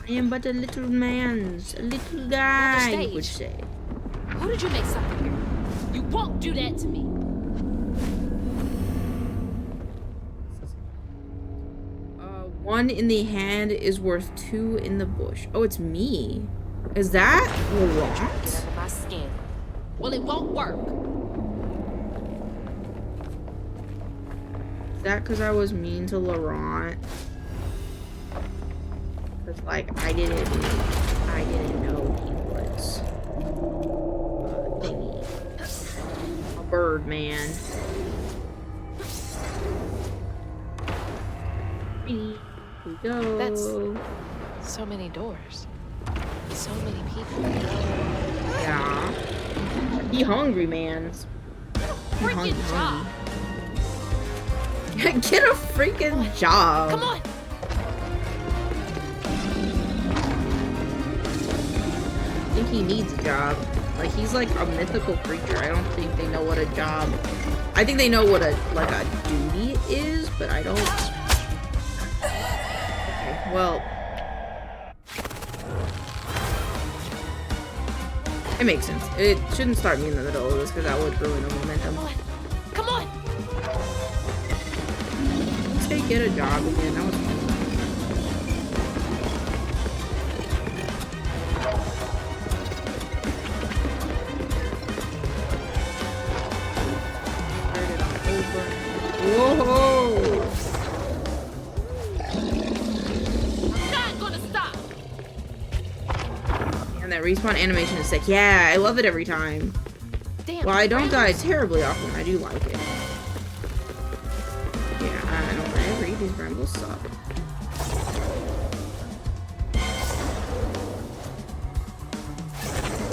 I am but a little man's, a little guy, you would say. Who did you make suffer here? You won't do that to me. One in the hand is worth two in the bush. Oh, it's me. Is that Laurent? Out of my skin. Well, it won't work. Is that because I was mean to Laurent? Because, like, I didn't know he was a thingy. A bird man. Here we go. That's so many doors. So many people. Yeah. He hungry, man. Freaking job. Get a freaking job. Come on. I think he needs a job. Like, he's like a mythical creature. I don't think they know what a job. I think they know what a duty is, but I don't. Okay, well. It makes sense. It shouldn't start me in the middle of this because that would ruin the momentum. Come on. Say get a job again. That was fun. Whoa! I'm not gonna stop. And that respawn animation is sick. Yeah, I love it every time. Damn. Well, I don't die terribly often. I do like it. Yeah, I don't agree. These brambles suck.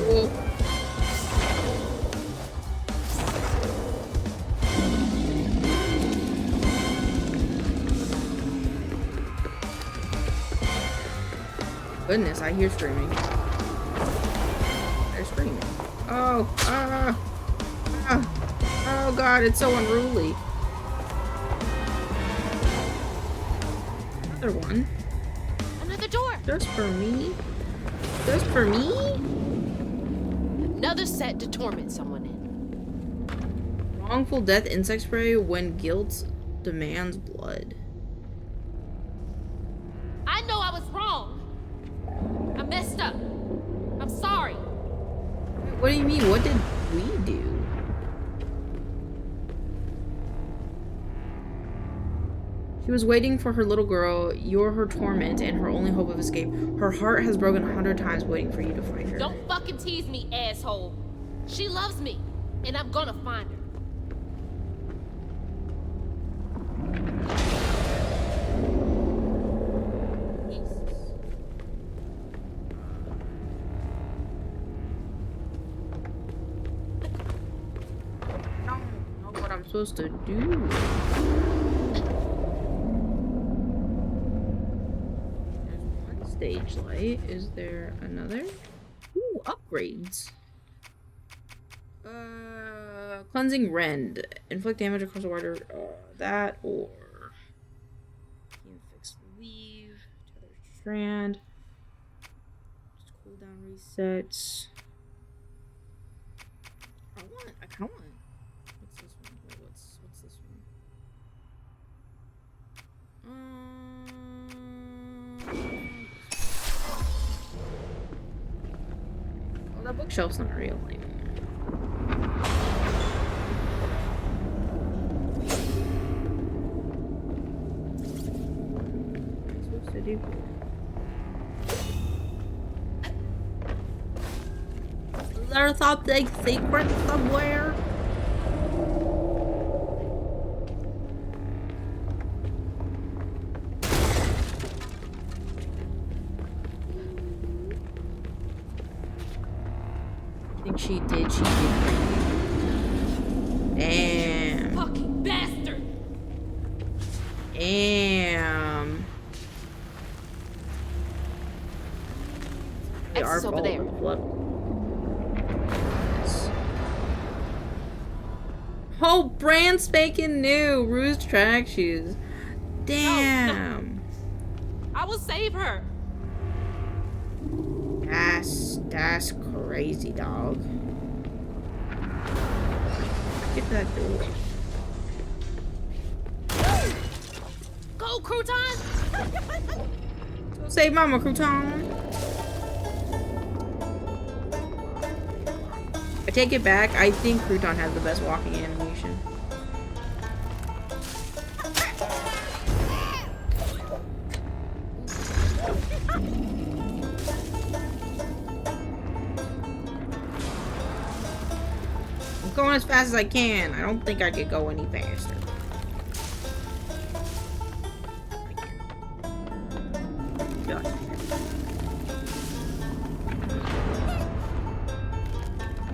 Whoa. Goodness, I hear screaming. They're screaming. Oh, oh god, it's so unruly. Another one. Another door. Just for me? Just for me? Another set to torment someone in. Wrongful death insect spray when guilt demands blood. I know I was wrong. I messed up. I'm sorry. What do you mean? What did we do? She was waiting for her little girl. You're her torment and her only hope of escape. Her heart has broken 100 times waiting for you to find her. Don't fucking tease me, asshole. She loves me, and I'm gonna find her. I don't know what I'm supposed to do. There's stage light. Is there another? Ooh, upgrades. Cleansing rend. Inflict damage across the water. That or fix weave. Tether strand. Just cooldown resets. I kind of want. What's this one? Wait, what's this one? Oh, that bookshelf's not real anymore. What's supposed to do? Is there something secret somewhere? I think she did. Damn. Fucking bastard! Damn. They are Exit's over there. blood. Oh, brand spanking new Ruse track shoes. Damn. No. I will save her. That's crazy, dog. Get that door. Go, Crouton! Go save Mama, Crouton. I take it back. I think Crouton has the best walking animation. I'm going as fast as I can. I don't think I could go any faster.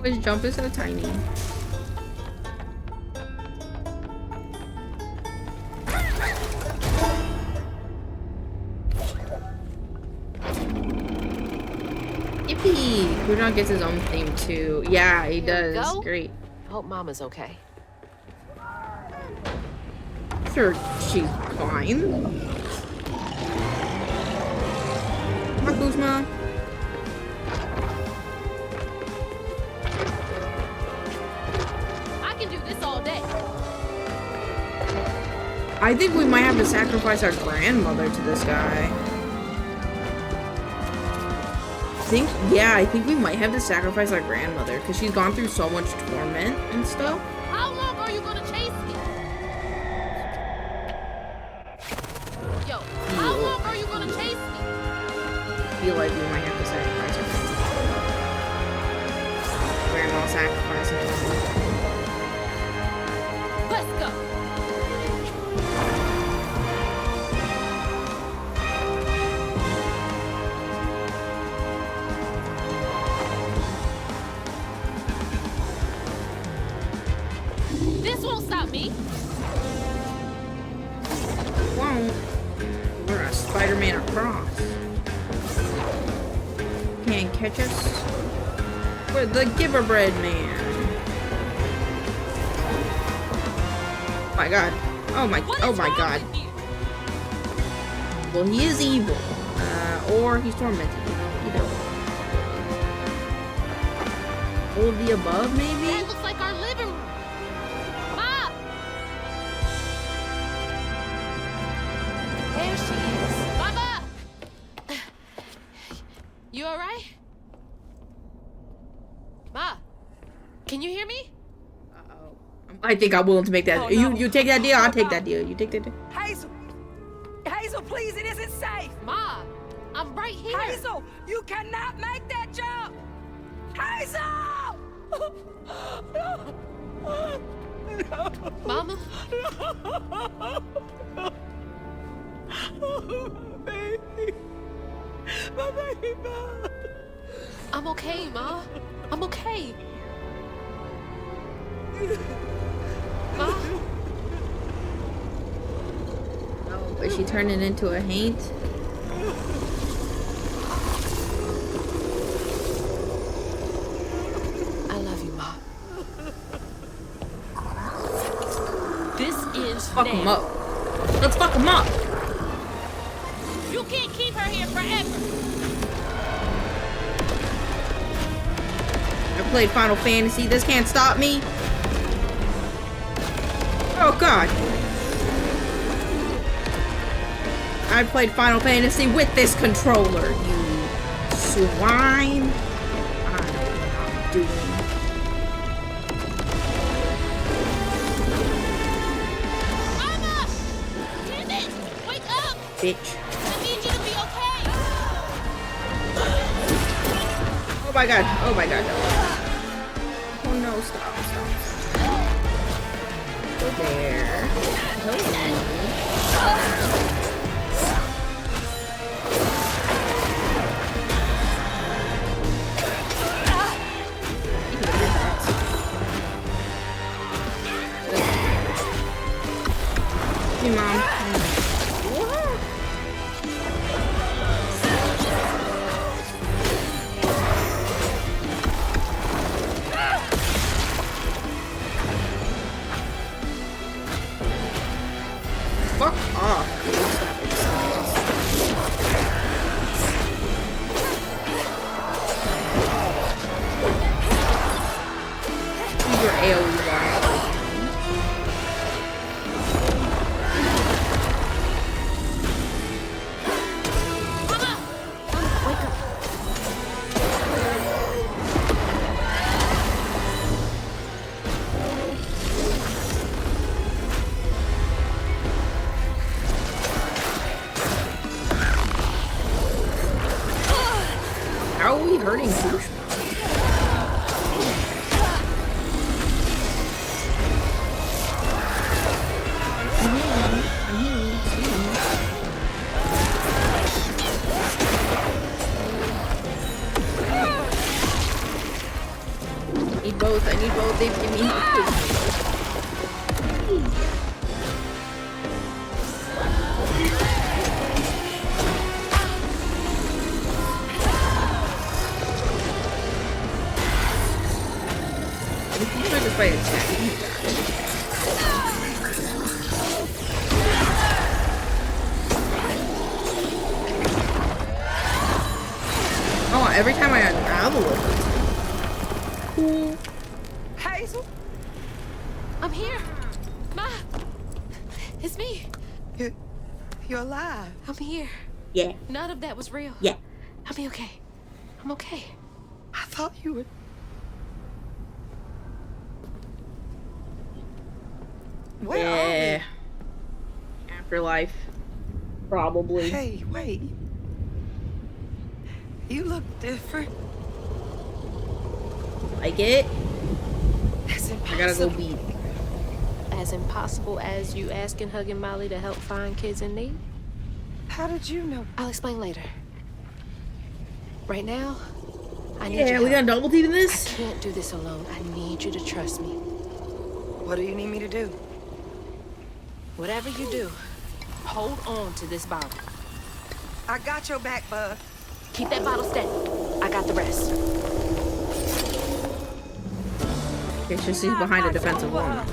His jump is so tiny. Yippee! Crouton gets his own theme too. Yeah, he does. Go. Great. I hope Mama's okay. Sure, she's fine. Come on, Kuzma. I think we might have to sacrifice our grandmother to this guy. I think we might have to sacrifice our grandmother because she's gone through so much torment and stuff. How long are you gonna chase me? Yo, how long are you gonna chase me? I feel like we might have to sacrifice her. Grandma sacrificing her. Let's go. This won't stop me. Won't. We're a Spider-Man across. Can't catch us. We're the Giver Bread Man. Oh my god. Oh my god. Well, he is evil. Or he's tormented. Either way. All of the above, maybe? That looks like our living room. Mom! There she is. Mama! You alright? Ma, can you hear me? Uh-oh. I think I'm willing to make that. Oh, no. You take that deal, I'll take that deal. You take that deal. Hazel! Hazel, please, it isn't safe! Ma, I'm right here. Hazel, you cannot make that jump! Hazel! Mama? Baby. My baby, Mom. I'm okay, Ma. I'm okay. Ma? Oh, is she turning into a haint? fuck him up. Let's fuck him up. You can't keep her here forever. I played Final Fantasy. This can't stop me. Oh god. I played Final Fantasy with this controller, you swine. I don't know what I'm doing. Mama! Damn it! Wake up! Bitch. I need you to be okay. Oh my god. Oh my god. Oh no, stop. Go there. Help me. Hey, Mom. Fuck off. Use your AoE line. How are we hurting Kush? I need both. They give me help. If you try this by attacking, oh, every time I unravel it. Cool. Hazel? I'm here. Ma. It's me. You're alive. I'm here. Yeah. None of that was real. Yeah. I'll be okay. I'm okay. I thought you would. Where Yeah. Afterlife. Probably. Hey, wait. You look different. Like it? That's impossible. I gotta go beat. As impossible as you asking Hugging Molly to help find kids in need? How did you know? I'll explain later. Right now, I need Yeah, your we help. got double team I this? can't do this alone. I need you to trust me. What do you need me to do? Whatever you do, hold on to this bottle. I got your back, bud. Keep that bottle steady. I got the rest. Okay, so she's behind a defensive wall.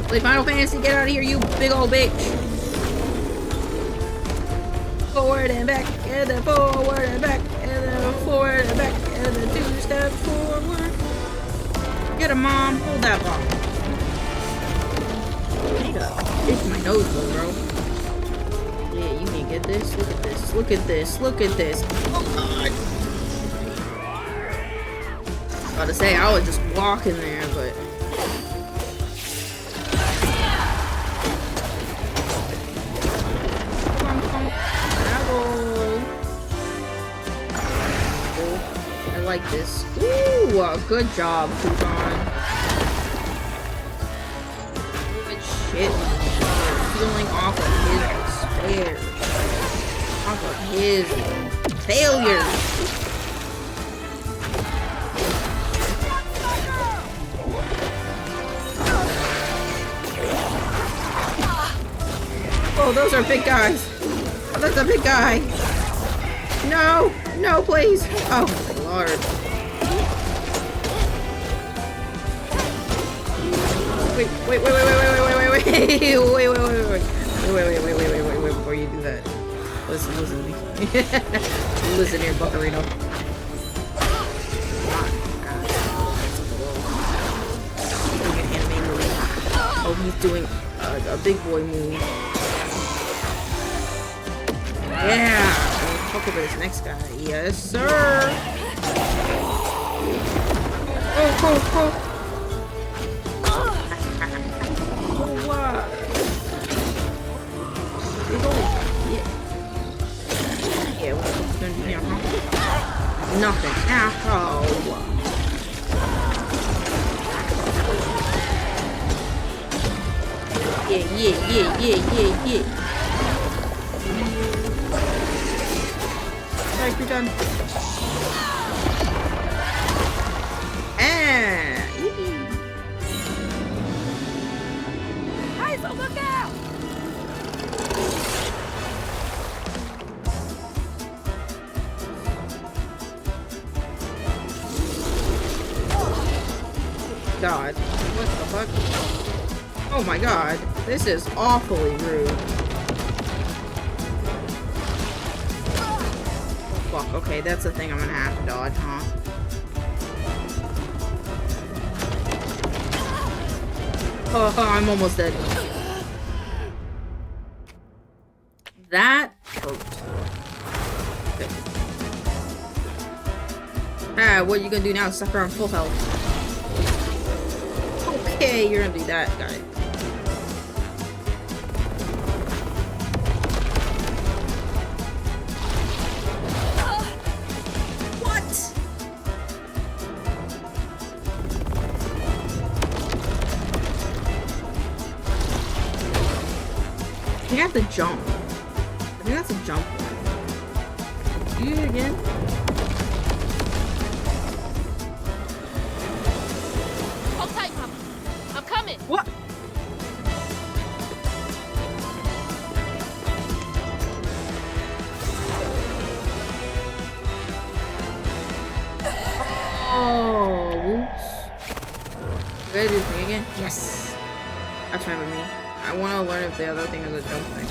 Play Final Fantasy, get out of here, you big old bitch. Forward and back, and then forward and back, and then forward and back, and then 2 steps forward. Get him, Mom. Hold that ball. It's my nose, bro. Yeah, you can get this. Look at this. Look at this. Look at this. Oh, God. I was about to say, I would just walk in there, but... I like this. Ooh, good job, Coupon. Good shit. Healing off of his despair. Off of his failure. Oh, those are big guys. Oh, that's a big guy. No, no, please. Oh, my Lord. Wait, before you do that. Listen to me. Listen here, Buckarino. Oh, he's doing a big boy move. Yeah! Fuck over this next guy. Yes, sir! Oh, wow. Yeah, what's gonna do here, huh? Nothing. Ow. Yeah. Alright, you're done. Hey, so look out! God. What the fuck? Oh my god. This is awfully rude. Oh fuck, okay, that's the thing I'm gonna have to dodge, huh? Oh, I'm almost dead. That hurt. Okay. Ah, what are you gonna do now? Sucker on full health. Okay, you're gonna do that, guy. What? I think I have to jump. I think that's a jump one. Do it again. Hold tight, Mama. I'm coming. What? Oh, whoops. Did I do the thing again? Yes. That's fine with me. I want to learn if the other thing is a jump thing.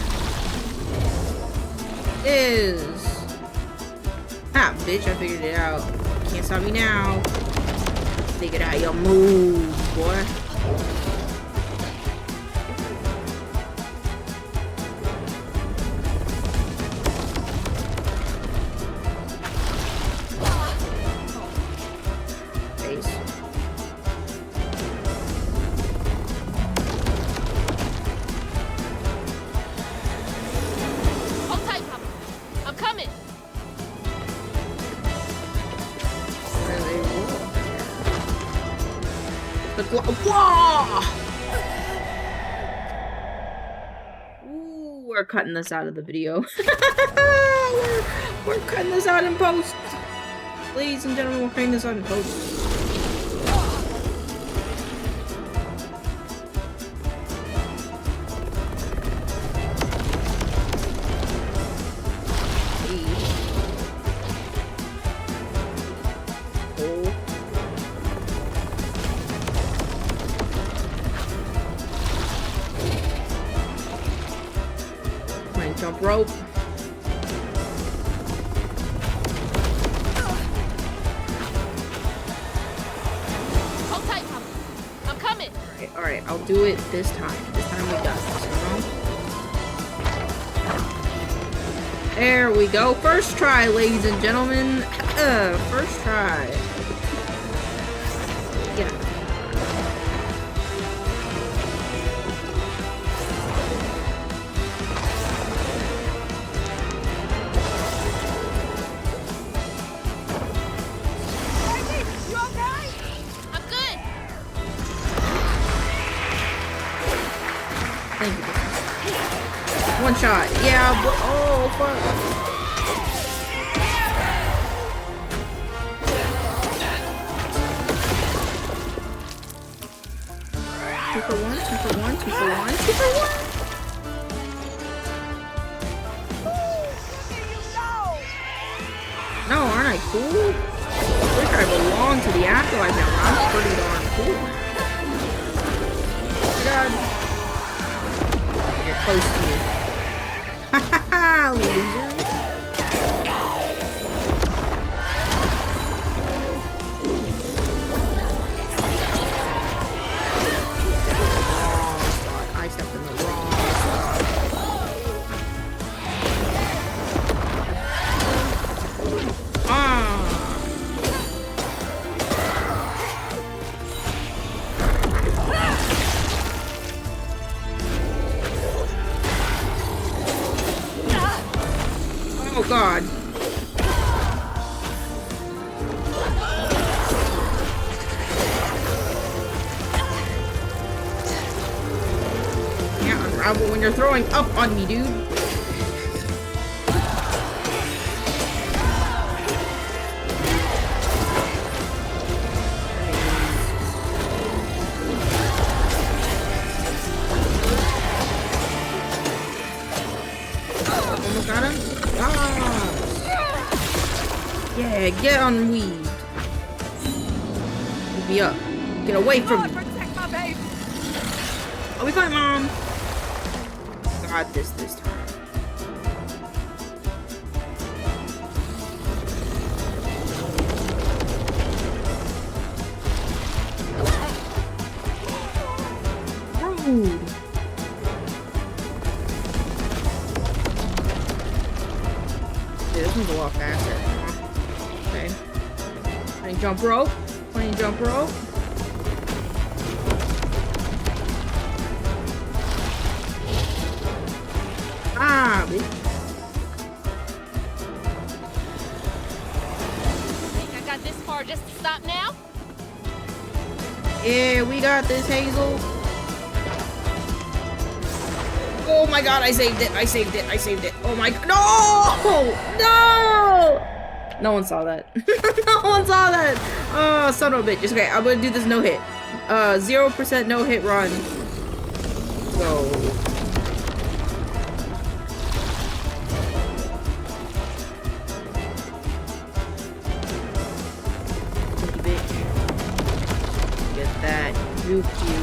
Ah, bitch, I figured it out. Can't stop me now. Figured out your move, boy. Face. Hold tight, Mama. I'm coming. Ooh, we're cutting this out of the video. we're cutting this out in post. Ladies and gentlemen, we're cutting this out in post. Jump rope. Hold tight, Mama. I'm coming. Alright, I'll do it this time. This time we got this, you know? There we go. First try, ladies and gentlemen. First try. Yeah. One shot. Yeah, but oh fuck. 2 for 1, 2 for 1, 2 for 1, 2 for 1. No, aren't I cool? I think I belong to the afterlife now. I'm pretty darn cool. god. You're close to me. Ha ha ha, loser. I stepped in the wrong spot. Oh god. Can't unravel when you're throwing up on me, dude. Almost got him. Ah. Yeah, get unweaved. Move me up. Get away from me. Protect my baby. Are we fine, Mom? Got this time. Rude. This one's a lot faster. Okay. Playing jump rope. Playing jump rope. Ah, bitch. Think I got this far just to stop now? Yeah, we got this, Hazel. Oh my god, I saved it. I saved it. I saved it. Oh my god. No! No! No one saw that. No one saw that. Oh, son of a bitch. It's okay. I'm gonna do this no hit. 0% no hit run. Go. Bitch. Get that. Juke you.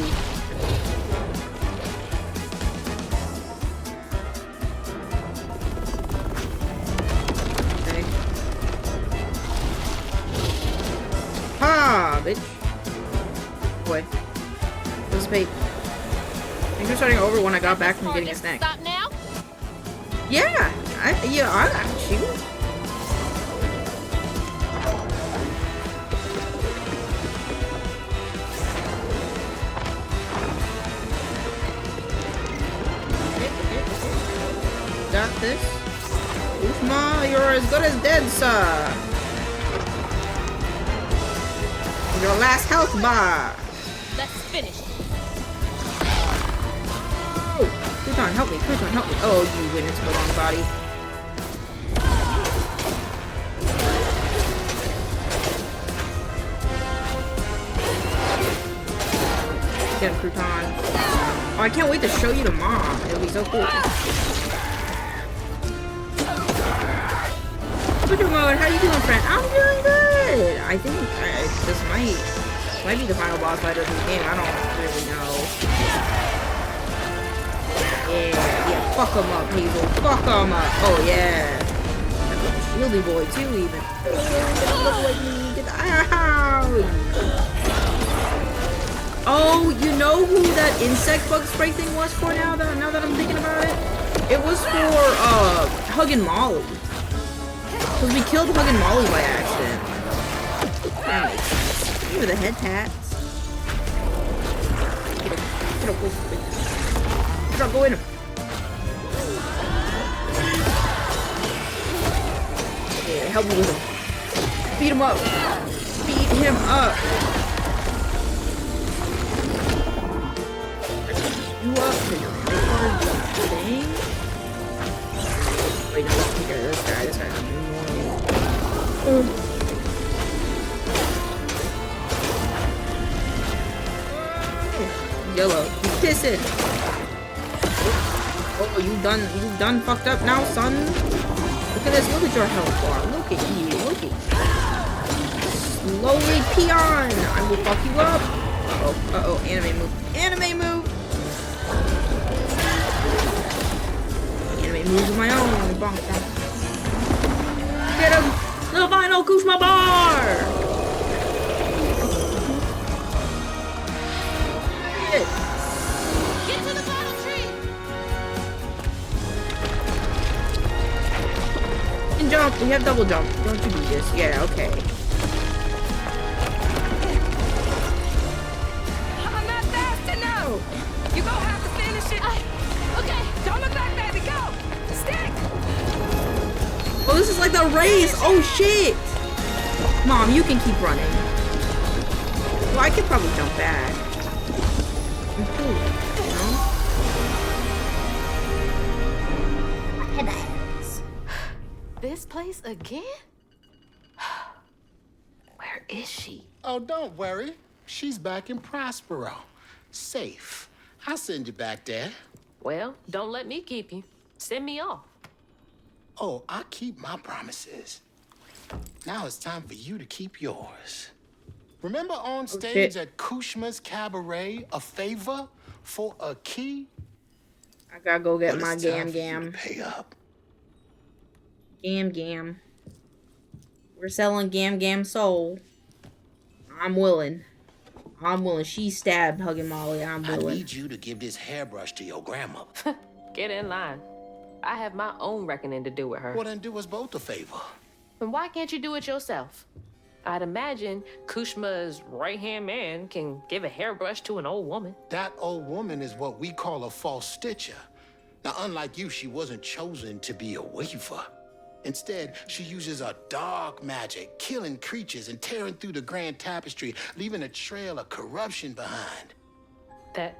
Bitch. Boy. Participate. I think we're starting over when I got back from getting a snack. Stop now? Yeah! I got you. Got this. Oofma, you're as good as dead, sir. Your last health bar. Let's finish. Oh, Crouton, help me. Crouton, help me. Oh, you went into the wrong body. Get him, Crouton. Oh, I can't wait to show you to Mom. It'll be so cool. Super mode, how you doing, friend? I'm doing good. I think this might be the final boss fight of this game. I don't really know. Yeah, fuck him up, Hazel. Fuck him up. Oh yeah. Shieldy boy too, even. Get out. Oh, you know who that insect bug spray thing was for now that I'm thinking about it? It was for Hug and Molly. Because we killed Hug and Molly by accident. That makes sense. Give me the head pats. Get up, go in him. Yeah, help me with him. Beat him up. Beat him up. You up to your thing? Wait, no, let's take care of this guy. This guy's annoying. Yellow, you pissing. Oh, you done fucked up now, son? Look at this, look at your health bar. Look at you, look at you. Slowly peon! I will fuck you up. Uh-oh, anime move. Anime move! made moves of my own. Bonk, bonk. Get him! The final Kushma bar! Get to the bottle tree! And jump! We have double jump. Don't you do this. Yeah, okay. I'm not fast enough! You gonna have to finish it! Okay. Don't look back, baby, go! Stick! Oh, this is like the race! Oh, shit! Mom, you can keep running. Well, I could probably jump back. I'm cool, you know? This place again? Where is she? Oh, don't worry. She's back in Prospero. Safe. I'll send you back there. Well, don't let me keep you. Send me off. Oh, I keep my promises. Now it's time for you to keep yours. Remember on stage at Kushma's Cabaret, a favor for a key? I gotta go get Well, my it's time gam for you gam. to pay up. Gam gam. We're selling gam gam soul. I'm willing. I'm willing. She stabbed Hugging Molly. I'm I willing. need you to give this hairbrush to your grandmother. Get in line. I have my own reckoning to do with her. Well, then do us both a favor. And why can't you do it yourself? I'd imagine Kushma's right-hand man can give a hairbrush to an old woman. That old woman is what we call a false stitcher. Now, unlike you, she wasn't chosen to be a weaver. Instead, she uses a dark magic, killing creatures and tearing through the grand tapestry, leaving a trail of corruption behind. That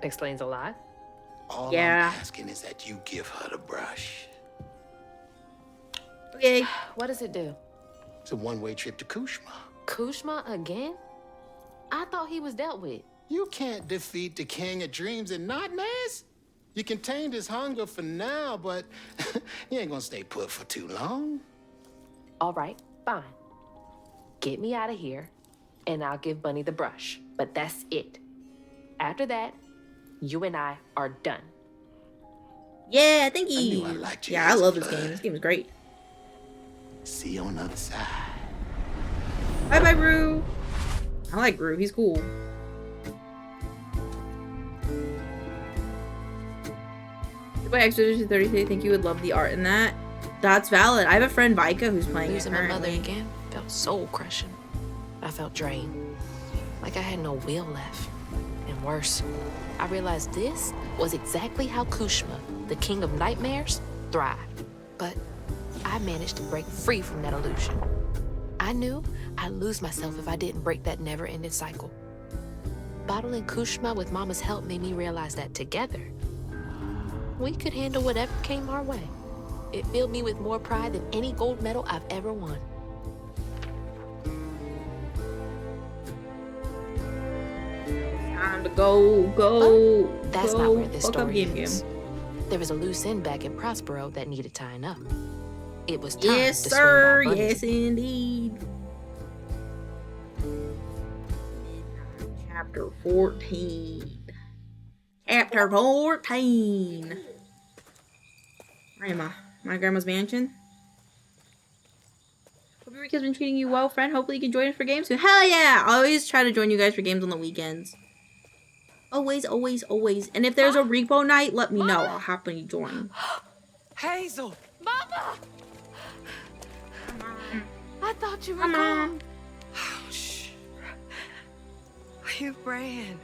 explains a lot. All Yeah. I'm asking is that you give her the brush. Okay. What does it do? It's a one-way trip to Kushma. Kushma again? I thought he was dealt with. You can't defeat the king of dreams and nightmares. You contained his hunger for now, but you ain't gonna stay put for too long. All right, fine. Get me out of here, and I'll give Bunny the brush. But that's it. After that, you and I are done. Yeah, thank I you. knew I liked you, Yeah, I love this Elizabeth. game. This game is great. See you on the other side. Bye bye, Rue. I like Rue. He's cool. Goodbye, Expedition 33. I think you would love the art in that. That's valid. I have a friend, Vika, who's playing Losing it my mother currently. again felt soul crushing. I felt drained, like I had no will left. And worse, I realized this was exactly how Kushma, the king of nightmares, thrived. But I managed to break free from that illusion. I knew I'd lose myself if I didn't break that never-ending cycle. Bottling Kushma with Mama's help made me realize that together, we could handle whatever came our way. It filled me with more pride than any gold medal I've ever won. Time to go. But that's go. not where this Fuck up story game ends. There was a loose end back in Prospero that needed tying up. It was time Yes, to sir. swing by Yes, Bunny's. indeed. Chapter 14. Chapter 14. Where am I? My grandma's mansion. Hope your week has been treating you well, friend. Hopefully you can join us for games soon. Hell yeah! I always try to join you guys for games on the weekends. Always, always, always. And if there's a repo night, let me know. I'll happily join. Hazel! Mama! I thought you were Come gone. on. Oh, shh. You ran.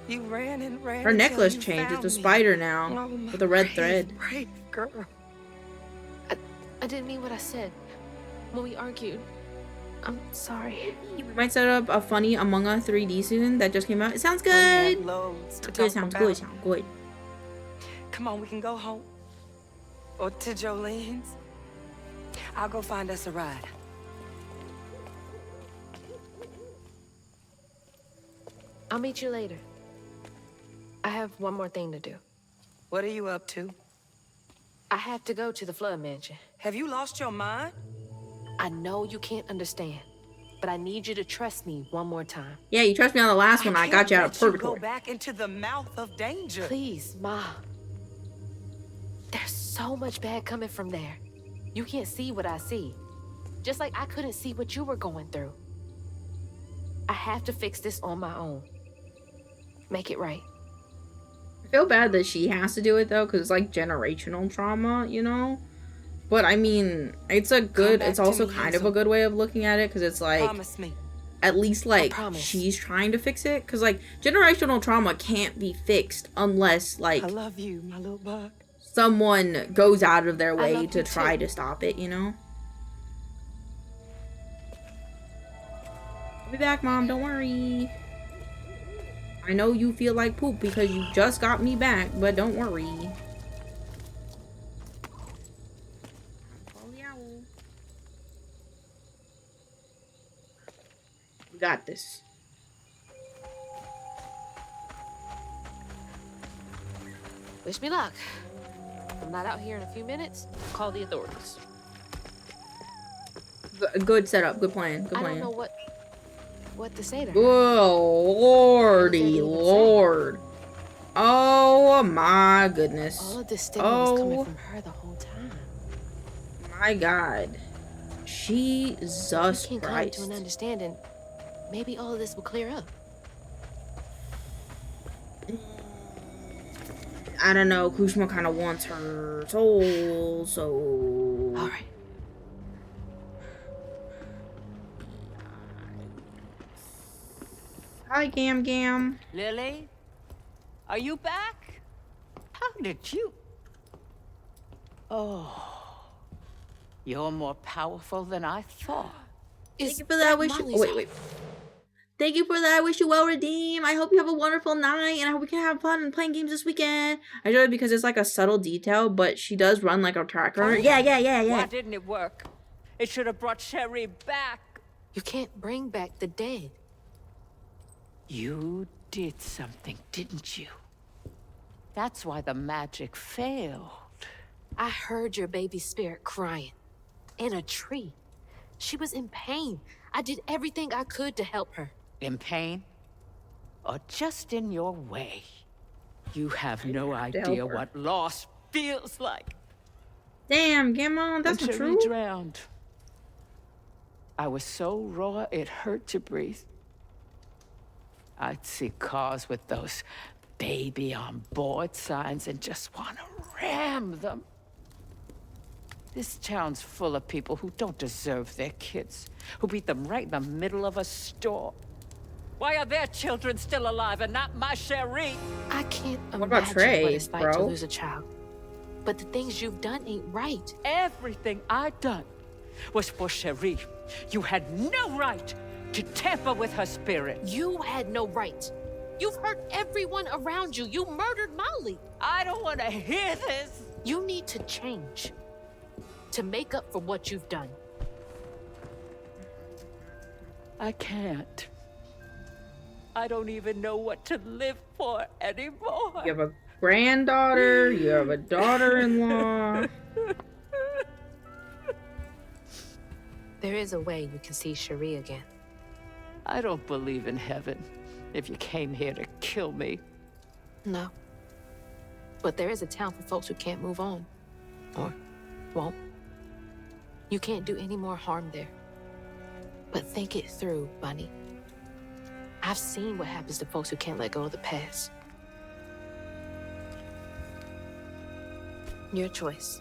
You ran and ran. Her until necklace you changed. It's found a me. spider now Oh, my with a red brave, thread. Brave girl. I didn't mean what I said when we argued. I'm sorry. We might set up a funny Among Us 3D soon that just came out. It sounds We had good. loads to Good, talk sounds about. good, sounds good. Come on, we can go home. Or to Jolene's. I'll go find us a ride. I'll meet you later. I have one more thing to do. What are you up to? I have to go to the Flood Mansion. Have you lost your mind? I know you can't understand, but I need you to trust me one more time. Yeah, you trust me on the last one. I got you out of Go purgatory. back into the mouth of danger. Please, Ma. so much bad coming from there. You can't see what I see. Just like I couldn't see what you were going through. I have to fix this on my own. Make it right. I feel bad that she has to do it though, because it's like generational trauma, you know? But I mean, it's a good, it's also kind of a good way of looking at it, because it's like, Promise me. at least like she's trying to fix it, because like generational trauma can't be fixed unless like I love you, my little bug. Someone goes out of their way to try to stop it, you know? I'll be back, Mom, don't worry. I know you feel like poop because you just got me back, but don't worry. We got this. Wish me luck. If I'm not out here in a few minutes, call the authorities. Good setup, good plan, good plan. I don't know what to say to her. Oh, lordy lord. Oh my goodness. All of this stigma was coming from her the whole time. My god. Jesus Christ. We can't come to an understanding. Maybe all of this will clear up. I don't know. Kushma kind of wants her soul, so. All right. Hi, Gam Gam. Lily, are you back? How did you? Oh, you're more powerful than I thought. Thank you for that. Wish you. Wait. Thank you for that. I wish you well, Redeem. I hope you have a wonderful night, and I hope we can have fun and playing games this weekend. I enjoy it because it's like a subtle detail, but she does run like a tracker. Yeah. Why didn't it work? It should have brought Sherry back. You can't bring back the dead. You did something, didn't you? That's why the magic failed. I heard your baby spirit crying. In a tree. She was in pain. I did everything I could to help her. In pain? Or just in your way? You have no idea what loss feels like. Damn, Gamma, that's not true. Drowned. I was so raw it hurt to breathe. I'd see cars with those baby on board signs and just want to ram them. This town's full of people who don't deserve their kids, who beat them right in the middle of a store. Why are their children still alive and not my Sherry? I can't What about imagine Trey, what it's like bro? to lose a child. But the things you've done ain't right. Everything I done was for Sherry. You had no right to tamper with her spirit. You had no right. You've hurt everyone around you. You murdered Molly. I don't want to hear this. You need to change. To make up for what you've done. I can't. I don't even know what to live for anymore. You have a granddaughter, you have a daughter-in-law. There is a way you can see Sherry again. I don't believe in heaven if you came here to kill me. No. But there is a town for folks who can't move on. Or won't. You can't do any more harm there. But think it through, Bunny. I've seen what happens to folks who can't let go of the past. Your choice.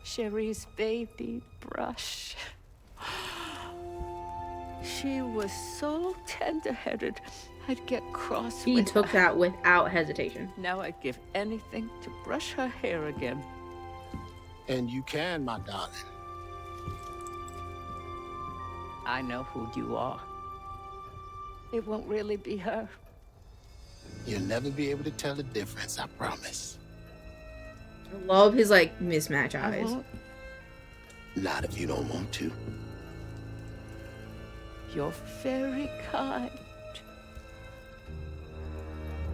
Sherry's baby brush. She was so tender-headed, I'd get cross He with took her. that without hesitation. Now I'd give anything to brush her hair again. And you can, my darling. I know who you are. It won't really be her. You'll never be able to tell the difference, I promise. I love his like mismatch eyes. Not if you don't want to. You're very kind.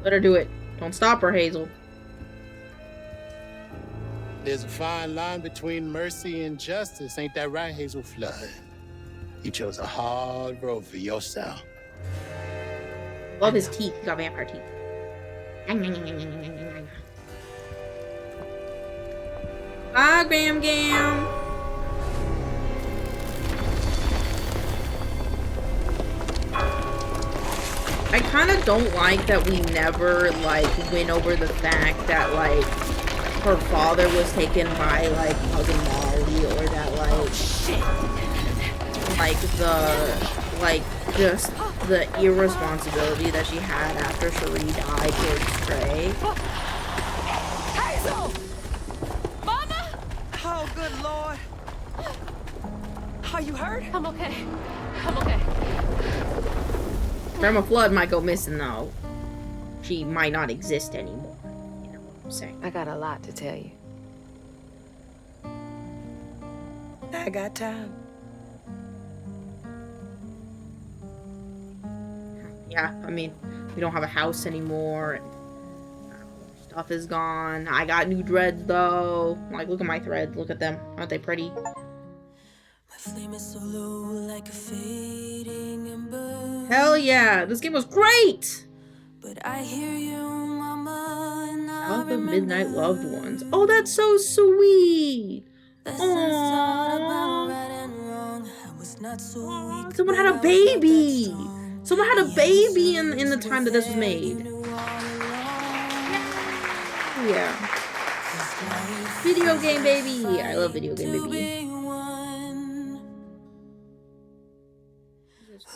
Let her do it. Don't stop her, Hazel. There's a fine line between mercy and justice, ain't that right, Hazel Flood? You chose a hard road for yourself. Love his teeth. He got vampire teeth. Ah, Graham Gam. I kind of don't like that we never, like, went over the fact that, like, her father was taken by, like, cousin Molly, or that, like, just the irresponsibility that she had after Cherie died towards Trey. Hazel! Mama! Oh, good Lord. Are you hurt? I'm okay. I'm okay. Grandma Flood might go missing, though. She might not exist anymore. You know what I'm saying? I got a lot to tell you. I got time. Yeah, I mean, we don't have a house anymore. And, stuff is gone. I got new dreads, though. Like, look at my threads. Look at them. Aren't they pretty? Hell yeah, this game was great! But I hear you, Mama, and South of Midnight Loved Ones. Oh, that's so sweet! Aww. Someone had a baby! Someone had a baby in the time that this was made. Yeah. Video game baby! I love video game baby.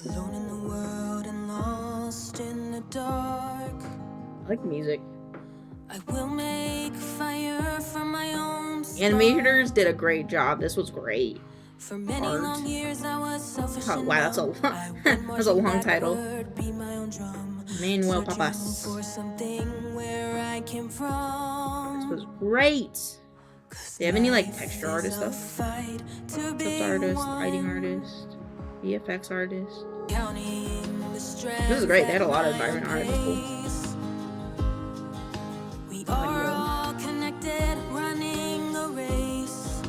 Alone in the world and lost in the dark. I like music. I will make fire from my own Animators did a great job. This was great. For many long years I was selfish. Oh, wow, that's a that's a long title. Manuel Papas. This was great. Do they have any like texture artist stuff? Script artist, lighting artist, VFX artist. This is great. They had a lot of environment art. That's cool. We are all connected, running a race.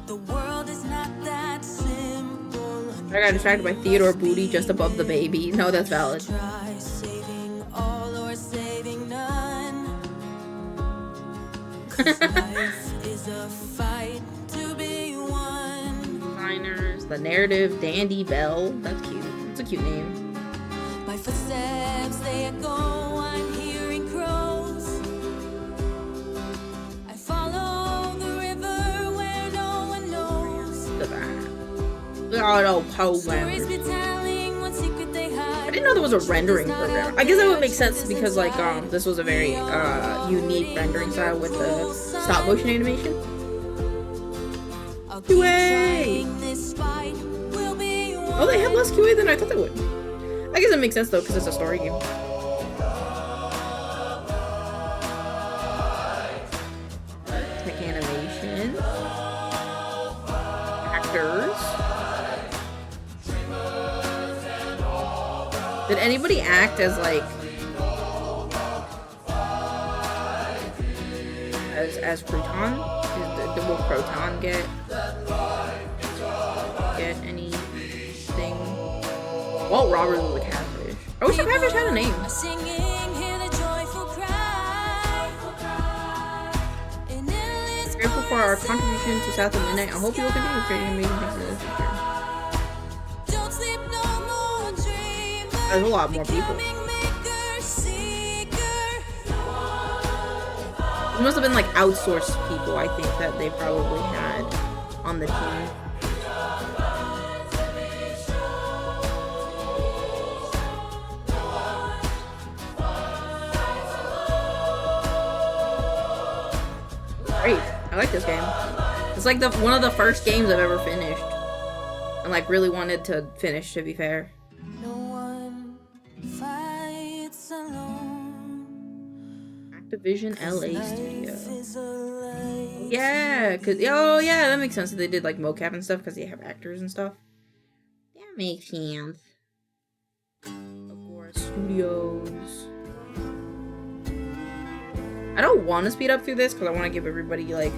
The world is not that simple. I got distracted by Theodore Booty just above the baby. No, that's valid. Try saving all or saving none. 'Cause life is a fight to be won. Designers, the narrative, Dandy Bell. That's cute. That's a cute name. My footsteps, they echo, I'm hearing crows. I follow the river where no one knows. Look at that. Look at all those Stories programs. be telling what secret they hide. I didn't know there was a rendering program. I guess that would make sense because like this was a very unique rendering style with the stop motion animation. QA! Oh, they have less QA than I thought they would. I guess it makes sense though because it's a story game. Tech animation. Actors. Did anybody act as like as Proton? Will Proton get anything? Walt Roberts was a catfish. I wish the catfish had a name. Grateful for our contribution to South of Midnight. I hope you will continue creating amazing things in the future. There's a lot more people. It must have been like outsourced people, I think, that they probably had on the team. Great. I like this game. It's like one of the first games I've ever finished. And like really wanted to finish, to be fair. Activision LA Studio. Yeah, oh yeah, that makes sense. They did like mocap and stuff because they have actors and stuff. That makes sense. Agora Studios. I don't want to speed up through this because I want to give everybody like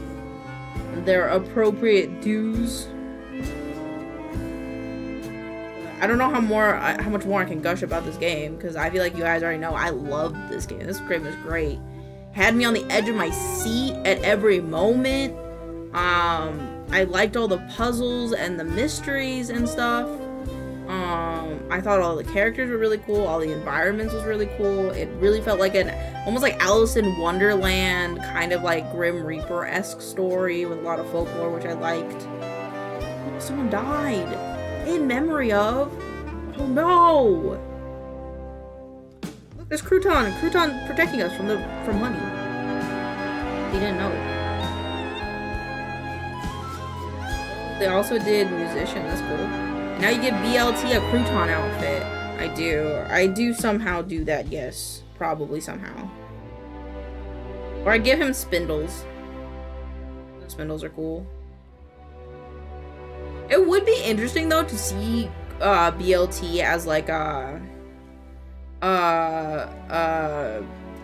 their appropriate dues. I don't know how much more I can gush about this game because I feel like you guys already know I love this game. This game is great. had me on the edge of my seat at every moment. I liked all the puzzles and the mysteries and stuff. I thought all the characters were really cool. All the environments was really cool. It really felt like almost like Alice in Wonderland, kind of like Grim Reaper-esque story with a lot of folklore, which I liked. Someone died in memory of. Oh no! Look, there's Crouton. Crouton protecting us from honey. He didn't know. They also did musician. That's cool. Now you get BLT a crouton outfit. I do somehow do that, yes. Probably somehow. Or I give him spindles. The spindles are cool. It would be interesting though to see BLT as like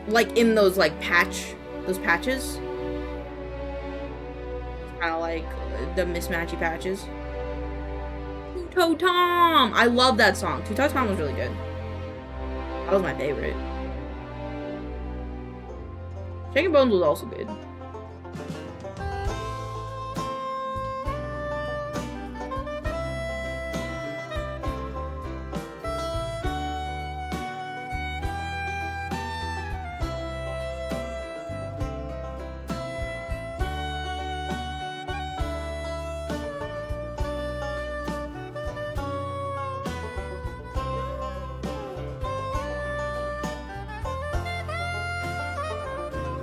like in those like patches. Kinda like the mismatchy patches. Tuto Tom! I love that song. Tuto Tom was really good. That was my favorite. Shaking Bones was also good.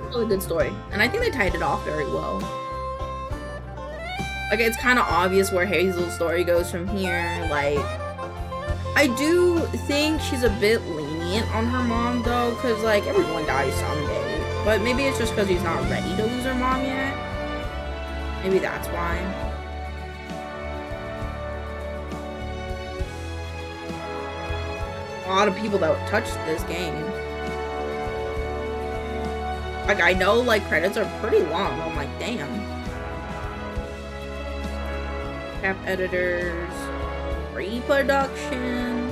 Really good story, and I think they tied it off very well. Like, it's kind of obvious where Hazel's story goes from here. Like, I do think she's a bit lenient on her mom though, because like everyone dies someday, but maybe it's just because he's not ready to lose her mom yet. Maybe that's why. A lot of people that touched this game. Like, I know, like, credits are pretty long. I'm like, damn. Cap editors. Pre-production.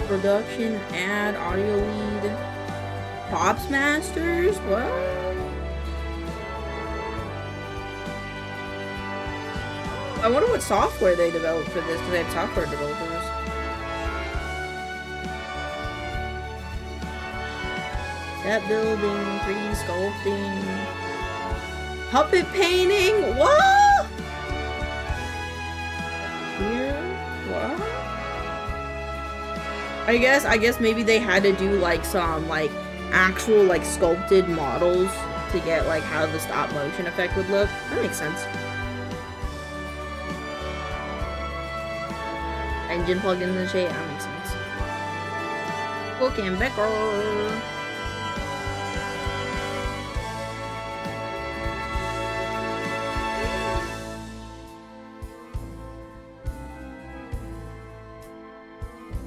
Production, ad, audio lead. Props masters? What? I wonder what software they developed for this, because they had software developers. Set building, 3D sculpting, puppet painting. What? Here? What? I guess maybe they had to do like some like actual like sculpted models to get like how the stop motion effect would look. That makes sense. Engine plugged into the shade. That makes sense. Cook and Becker.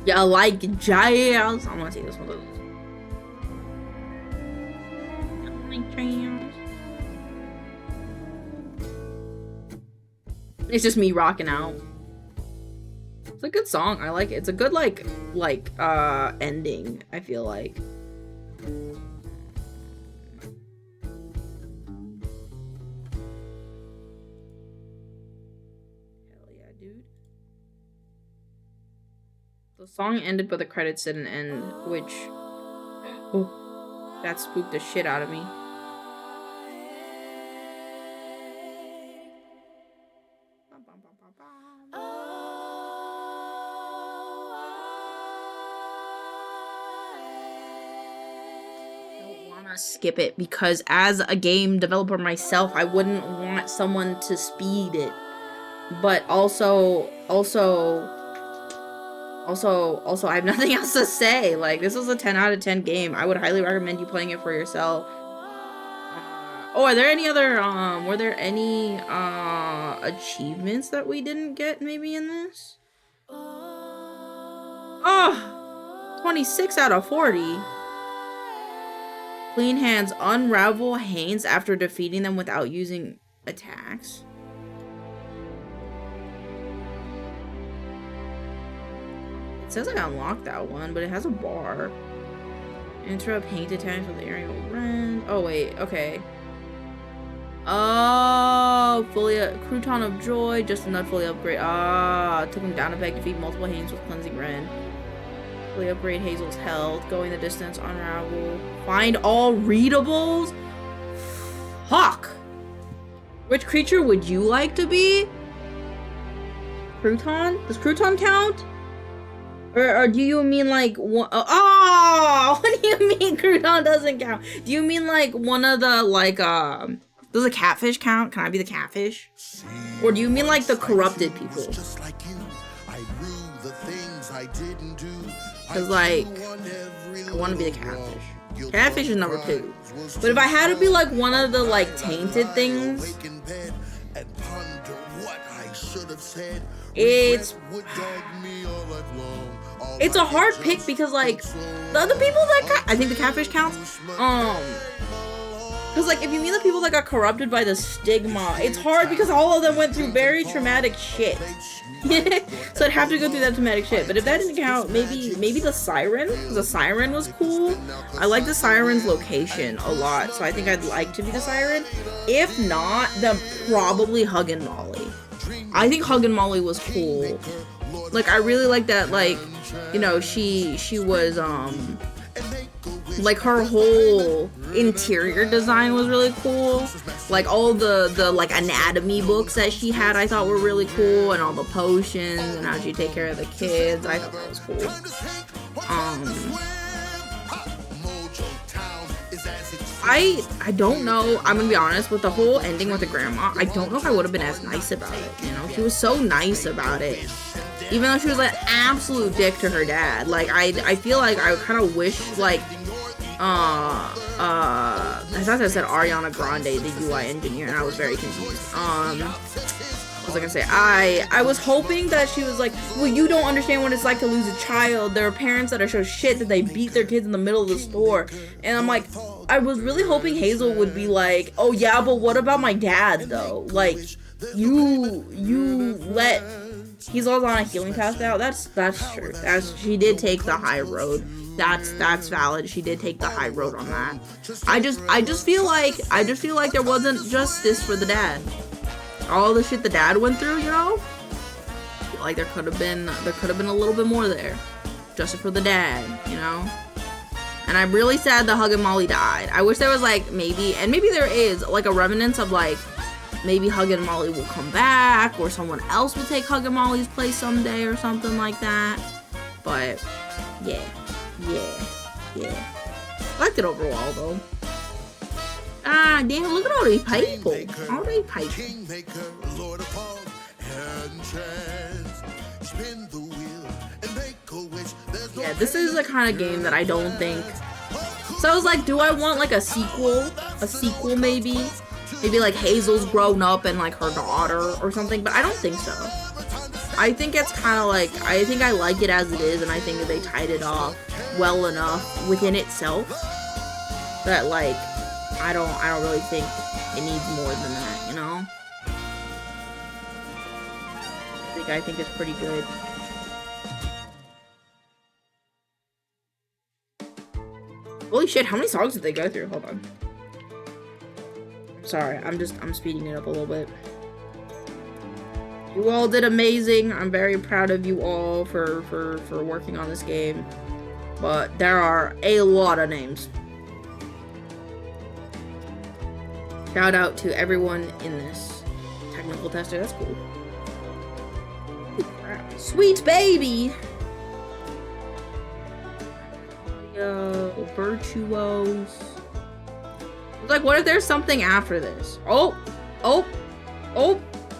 Yeah, like jazz. I want to see this one. Like jazz. It's just me rocking out. It's a good song. I like it. It's a good like ending, I feel like. The song ended, but the credits didn't end, which... Oh, that spooked the shit out of me. Skip it, because as a game developer myself, I wouldn't want someone to speed it. But also I have nothing else to say. Like, this was a 10 out of 10 game. I would highly recommend you playing it for yourself. Oh, are there any other, were there any, achievements that we didn't get maybe in this? Oh, 26 out of 40. Clean hands, unravel Hanes after defeating them without using attacks. It says I unlocked that one, but it has a bar. Interrupt paint attacks with aerial rend. Oh wait, okay. Oh, fully crouton of joy, just enough fully upgrade. Ah, took him down a peg to feed multiple Hanes with cleansing rend. Fully upgrade Hazel's health, going the distance, unravel. Find all readables? Fuck! Which creature would you like to be? Crouton? Does crouton count? Or do you mean like one? Oh, what do you mean crouton doesn't count? Do you mean like one of the like does a catfish count? Can I be the catfish? Or do you mean like the corrupted people? Cause like I want to be the catfish. Catfish is number 2. But if I had to be like one of the like tainted things, it's a hard pick because like the other people that I think the catfish counts. Because like if you mean the people that got corrupted by the stigma, it's hard because all of them went through very traumatic shit. So I'd have to go through that traumatic shit. But if that didn't count, maybe the siren, because the siren was cool. I like the siren's location a lot, so I think I'd like to be the siren. If not, then probably Huggin' Molly. I think Huggin' Molly was cool. Like I really like that, like, you know, she was like her whole interior design was really cool. Like all the like anatomy books that she had I thought were really cool, and all the potions and how she take care of the kids. I thought that was cool. I don't know, I'm gonna be honest, with the whole ending with the grandma, I don't know if I would have been as nice about it, you know? She was so nice about it. Even though she was an absolute dick to her dad. Like, I feel like I kind of wish, like, I thought that said Ariana Grande, the UI engineer, and I was very confused. What was I gonna say? I was hoping that she was like, well, you don't understand what it's like to lose a child. There are parents that are so shit that they beat their kids in the middle of the store. And I'm like, I was really hoping Hazel would be like, oh yeah, but what about my dad though? Like, you let Hazel's on a healing path now. That's true. She did take the high road. That's valid. She did take the high road on that. I just feel like there wasn't justice for the dad. All the shit the dad went through, you know? I feel like there could have been a little bit more there. Justice for the dad, you know? And I'm really sad that Hug and Molly died. I wish there was like maybe there is like a remnants of like maybe Hug and Molly will come back, or someone else will take Hug and Molly's place someday or something like that. But yeah. I liked it overall though. Ah, damn, look at all these people. All these people. Yeah, this is the kind of game that I don't think... So I was like, do I want like a sequel? A sequel maybe? Maybe like Hazel's grown up and like her daughter or something, but I don't think so. I think it's kind of like, I think I like it as it is, and I think that they tied it off well enough within itself that like, I don't really think it needs more than that, you know? I think it's pretty good. Holy shit, how many songs did they go through? Hold on. Sorry, I'm speeding it up a little bit. You all did amazing. I'm very proud of you all for working on this game. But there are a lot of names. Shout out to everyone in this technical tester. That's cool. Ooh, crap. Sweet baby. Virtuos. It's like, what if there's something after this? Oh,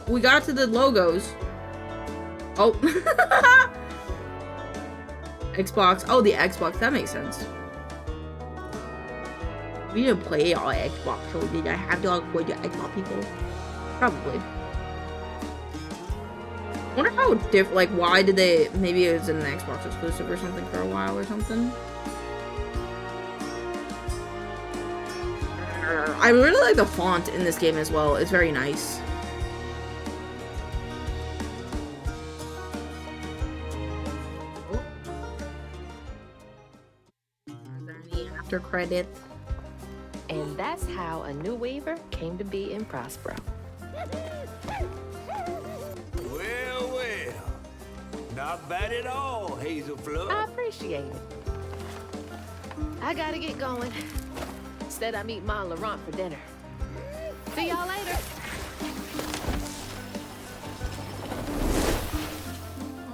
we got to the logos. Oh. Xbox. Oh, the Xbox. That makes sense. We didn't play all Xbox, so did I have to avoid the Xbox people? Probably. I wonder how different, like, why did they, maybe it was an Xbox exclusive or something for a while or something. I really like the font in this game as well. It's very nice. after credit. And that's how a new weaver came to be in Prospero. Well, well. Not bad at all, Hazel Flood. I appreciate it. I gotta get going. Instead, I meet Ma and Laurent for dinner. See y'all later.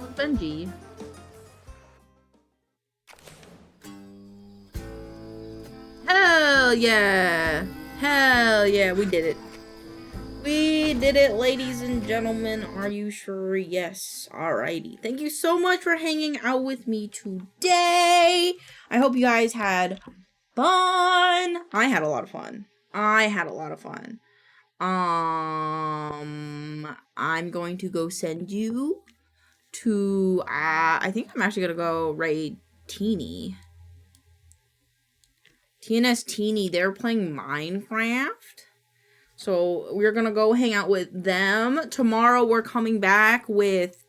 Oh, Benji. Hell yeah! Hell yeah, we did it. We did it, ladies and gentlemen. Are you sure? Yes. Alrighty. Thank you so much for hanging out with me today. I hope you guys had fun. I had a lot of fun. I'm going to go send you to, I think I'm actually going to go raid Teeny. TNS Teeny, they're playing Minecraft. So we're gonna go hang out with them. Tomorrow we're coming back with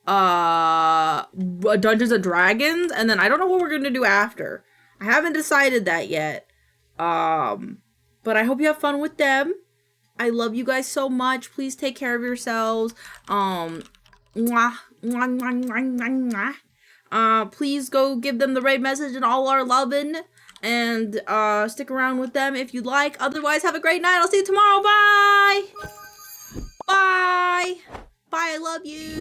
Dungeons and Dragons, and then I don't know what we're gonna do after. I haven't decided that yet. But I hope you have fun with them. I love you guys so much. Please take care of yourselves. Mwah, mwah, mwah, mwah, mwah, mwah. Please go give them the right message and all our lovin'. And stick around with them if you'd like. Otherwise, have a great night. I'll see you tomorrow. Bye. Bye. Bye. I love you.